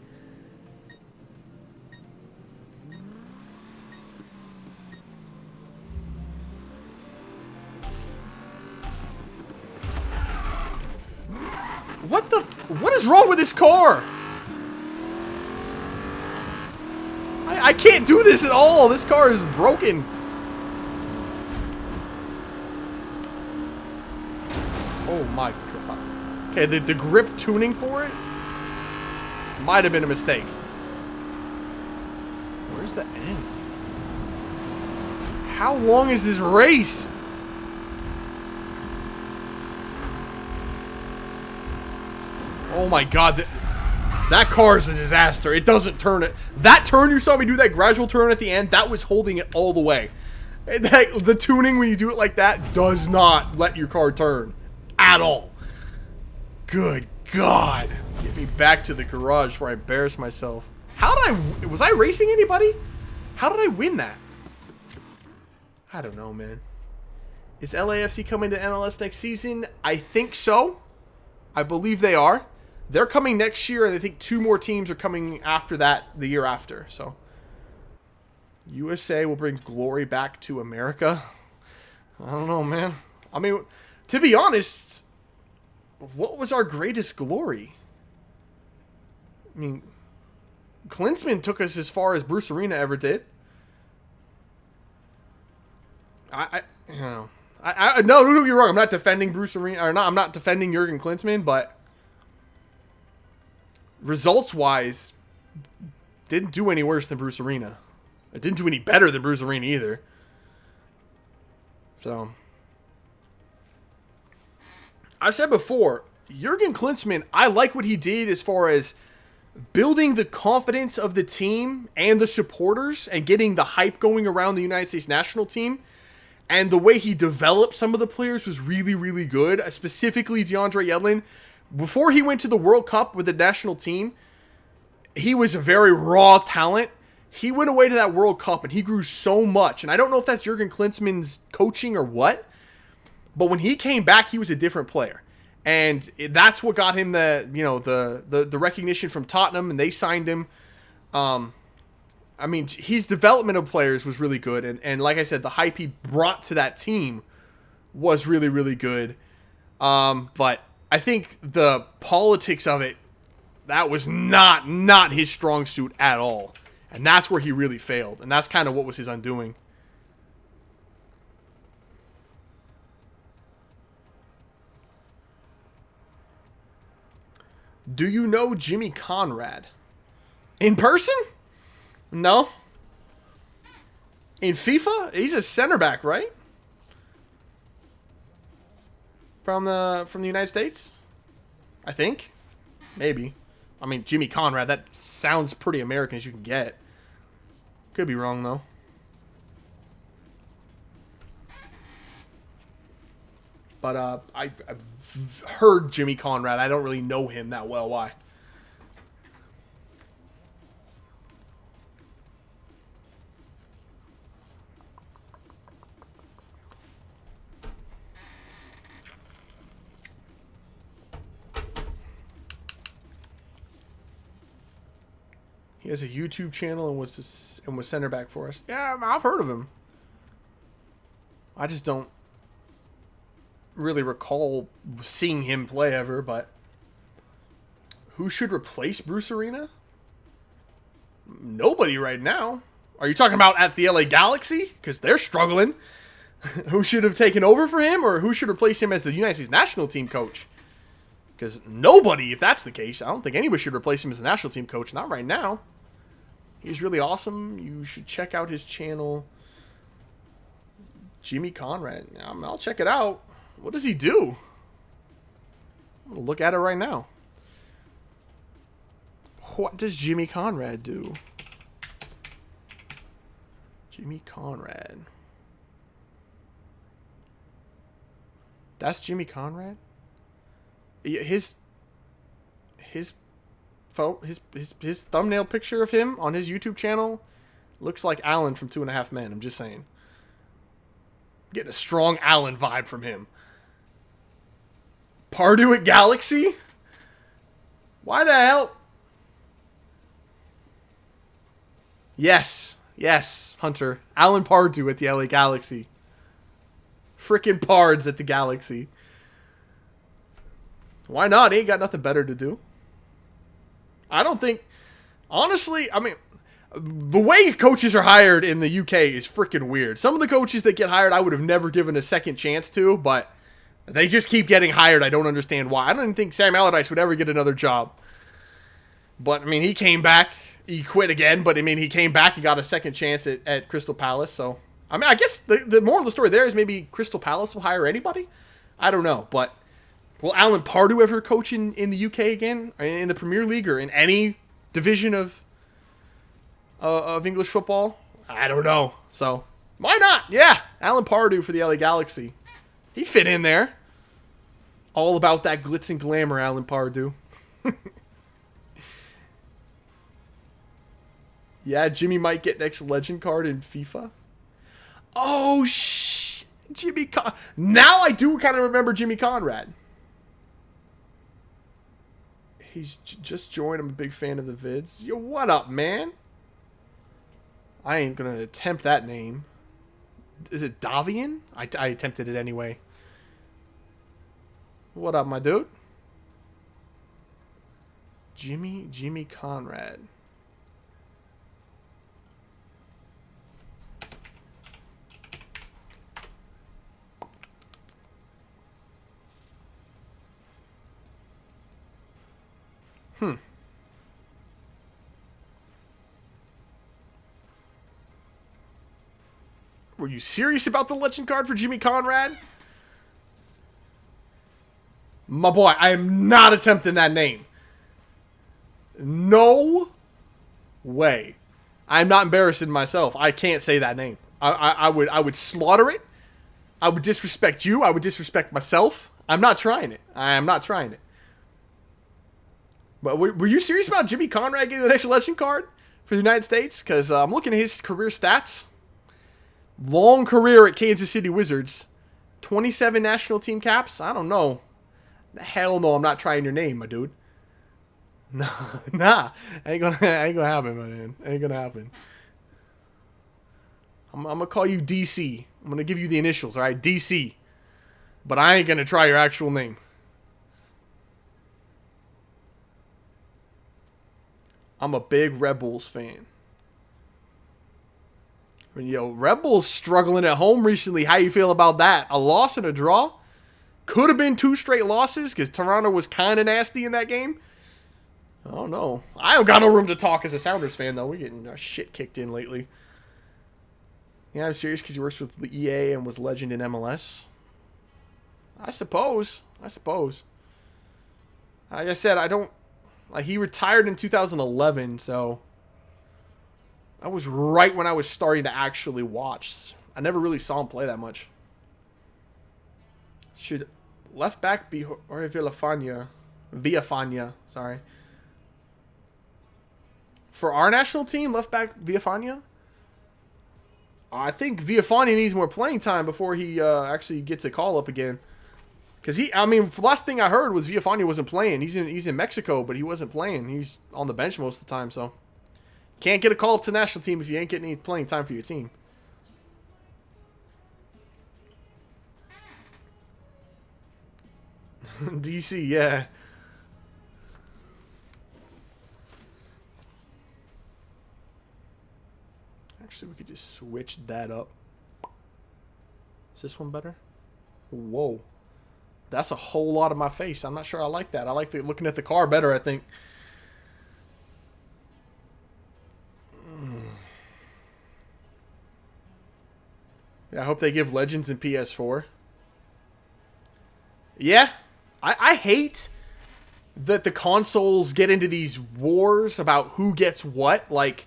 S2: is wrong with this car? I can't do this at all. This car is broken. Oh my god. Okay, the grip tuning for it might have been a mistake. Where's the end? How long is this race? Oh my god, that car is a disaster. It doesn't turn it. That turn you saw me do, that gradual turn at the end, that was holding it all the way. The tuning when you do it like that does not let your car turn at all. Good god. Get me back to the garage before I embarrass myself. How did was I racing anybody? How did I win that? I don't know, man. Is LAFC coming to MLS next season? I think so. I believe they are. They're coming next year, and I think 2 more teams are coming after that the year after. So, USA will bring glory back to America. I don't know, man. I mean, to be honest, what was our greatest glory? I mean, Klinsmann took us as far as Bruce Arena ever did. You know, no, don't get me wrong. I'm not defending Bruce Arena, or not. I'm not defending Jurgen Klinsmann, but results-wise, didn't do any worse than Bruce Arena. It didn't do any better than Bruce Arena either. So, I said before, Jurgen Klinsmann, I like what he did as far as building the confidence of the team and the supporters and getting the hype going around the United States national team. And the way he developed some of the players was really, really good. Specifically, DeAndre Yedlin. Before he went to the World Cup with the national team, he was a very raw talent. He went away to that World Cup and he grew so much. And I don't know if that's Jurgen Klinsmann's coaching or what. But when he came back, he was a different player. And that's what got him the recognition from Tottenham, and they signed him. I mean, his development of players was really good. And like I said, the hype he brought to that team was really, really good. But I think the politics of it, that was not his strong suit at all. And that's where he really failed. And that's kind of what was his undoing. Do you know Jimmy Conrad? In person? No. In FIFA? He's a center back, right? From the United States? I think. Maybe. I mean, Jimmy Conrad, that sounds pretty American as you can get. Could be wrong, though. But I've heard Jimmy Conrad. I don't really know him that well. Why? He has a YouTube channel and was center back for us. Yeah, I've heard of him. I just don't really recall seeing him play ever, but who should replace Bruce Arena? Nobody right now. Are you talking about at the LA Galaxy? Because they're struggling. Who should have taken over for him, or who should replace him as the United States national team coach? Because nobody, if that's the case, I don't think anybody should replace him as the national team coach. Not right now. He's really awesome. You should check out his channel. Jimmy Conrad. I'll check it out. What does he do? I'm going to look at it right now. What does Jimmy Conrad do? Jimmy Conrad. That's Jimmy Conrad? His thumbnail picture of him on his YouTube channel looks like Alan from 2.5 Men. I'm just saying. Getting a strong Alan vibe from him. Pardew at Galaxy? Why the hell? Yes, Hunter. Alan Pardew at the LA Galaxy. Frickin' Pards at the Galaxy. Why not? He ain't got nothing better to do. I don't think, honestly, I mean, the way coaches are hired in the UK is freaking weird. Some of the coaches that get hired I would have never given a second chance to, but they just keep getting hired. I don't understand why. I don't even think Sam Allardyce would ever get another job. But, I mean, he came back. He quit again, but, I mean, he came back and got a second chance at Crystal Palace. So, I mean, I guess the moral of the story there is maybe Crystal Palace will hire anybody. I don't know, but will Alan Pardew ever coach in the UK again? Or in the Premier League or in any division of English football? I don't know. So, why not? Yeah, Alan Pardew for the LA Galaxy. He fit in there. All about that glitz and glamour, Alan Pardew. Yeah, Jimmy might get next legend card in FIFA. Oh, Jimmy now I do kind of remember Jimmy Conrad. He's just joined. I'm a big fan of the vids. Yo, what up, man? I ain't going to attempt that name. Is it Davian? I attempted it anyway. What up, my dude? Jimmy Conrad. Were you serious about the legend card for Jimmy Conrad? My boy, I am not attempting that name. No way. I'm not embarrassing myself. I can't say that name. I would slaughter it. I would disrespect you. I would disrespect myself. I'm not trying it. I am not trying it. But were you serious about Jimmy Conrad getting the next legend card for the United States? Because I'm looking at his career stats. Long career at Kansas City Wizards. 27 national team caps? I don't know. Hell no, I'm not trying your name, my dude. Nah. Ain't gonna happen, my man. Ain't gonna happen. I'm gonna call you DC. I'm gonna give you the initials, alright? DC. But I ain't gonna try your actual name. I'm a big Red Bulls fan. Yo, Red Bulls struggling at home recently. How you feel about that? A loss and a draw? Could have been 2 straight losses because Toronto was kind of nasty in that game. I don't know. I don't got no room to talk as a Sounders fan, though. We're getting our shit kicked in lately. Yeah, I'm serious because he works with the EA and was legend in MLS. I suppose. Like I said, I don't... Like, he retired in 2011, so... That was right when I was starting to actually watch. I never really saw him play that much. Should left back be Jorge Villafana, sorry. For our national team, left back Villafana? I think Villafana needs more playing time before he actually gets a call up again. Because the last thing I heard was Villafana wasn't playing. He's in Mexico, but he wasn't playing. He's on the bench most of the time, so... Can't get a call up to the national team if you ain't getting any playing time for your team. DC, yeah. Actually, we could just switch that up. Is this one better? Whoa. That's a whole lot of my face. I'm not sure I like that. I like looking at the car better, I think. Yeah, I hope they give Legends in PS4. Yeah. I hate that the consoles get into these wars about who gets what. Like,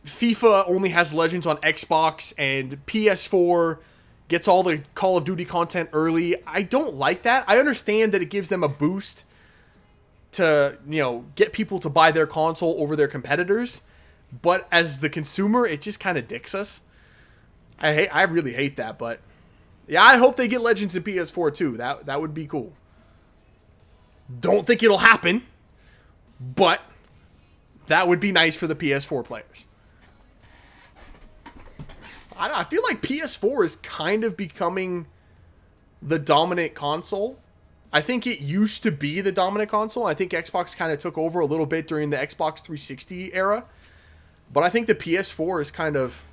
S2: FIFA only has Legends on Xbox, and PS4 gets all the Call of Duty content early. I don't like that. I understand that it gives them a boost to, get people to buy their console over their competitors. But as the consumer, it just kind of dicks us. I really hate that, but yeah, I hope they get Legends in PS4 too. That would be cool. Don't think it'll happen, but that would be nice for the PS4 players. I feel like PS4 is kind of becoming the dominant console I think it used to be the dominant console. I think Xbox kind of took over a little bit during the Xbox 360 era. But I think the PS4 is kind of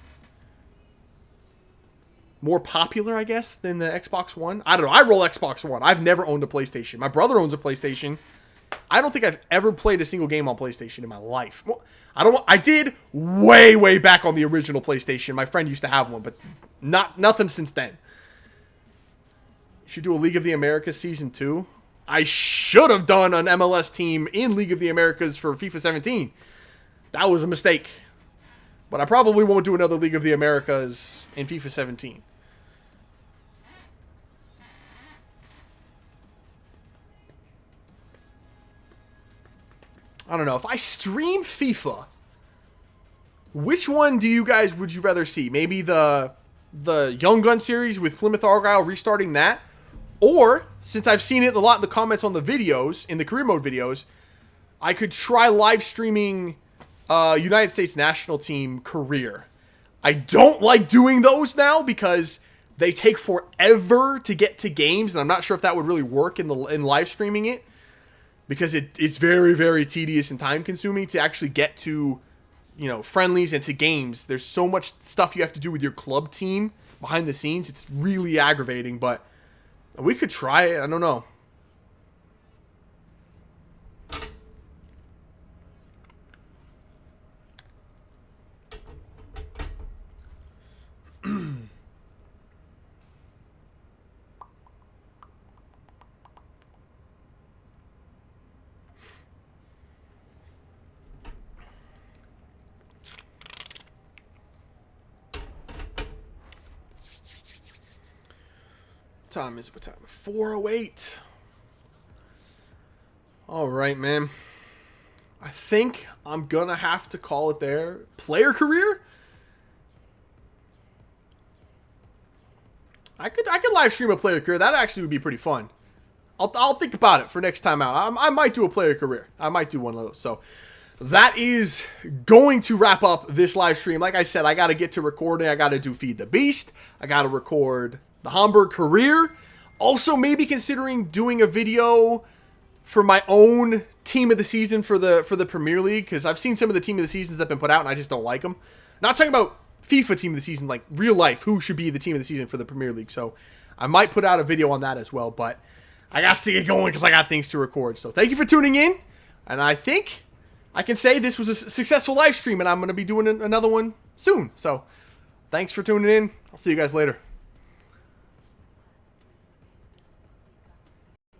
S2: more popular, I guess, than the Xbox One. I don't know. I roll Xbox One. I've never owned a PlayStation. My brother owns a PlayStation. I don't think I've ever played a single game on PlayStation in my life. Well, I did way back on the original PlayStation. My friend used to have one, but nothing since then. You should do a League of the Americas Season 2. I should have done an MLS team in League of the Americas for FIFA 17. That was a mistake. But I probably won't do another League of the Americas in FIFA 17. I don't know. If I stream FIFA, which one would you rather see? Maybe the Young Gun series with Plymouth Argyle restarting that? Or, since I've seen it a lot in the comments on the videos, in the career mode videos, I could try live streaming United States national team career. I don't like doing those now because they take forever to get to games, and I'm not sure if that would really work in live streaming it, because it's very tedious and time consuming to actually get to, you know, friendlies and to games. There's so much stuff you have to do with your club team behind the scenes. It's really aggravating, but we could try it. I don't know. What time? 4:08. All right, man. I think I'm gonna have to call it there. Player career? I could live stream a player career. That actually would be pretty fun. I'll think about it for next time out. I might do a player career. I might do one of those. So that is going to wrap up this live stream. Like I said, I got to get to recording. I got to do Feed the Beast. I got to record the Hamburg career. Also, maybe considering doing a video for my own team of the season for the Premier League, because I've seen some of the team of the seasons that have been put out and I just don't like them. Not talking about FIFA team of the season, like real life, who should be the team of the season for the Premier League. So I might put out a video on that as well, but I got to get going because I got things to record. So thank you for tuning in, and I think I can say this was a successful live stream, and I'm going to be doing another one soon. So thanks for tuning in. I'll see you guys later.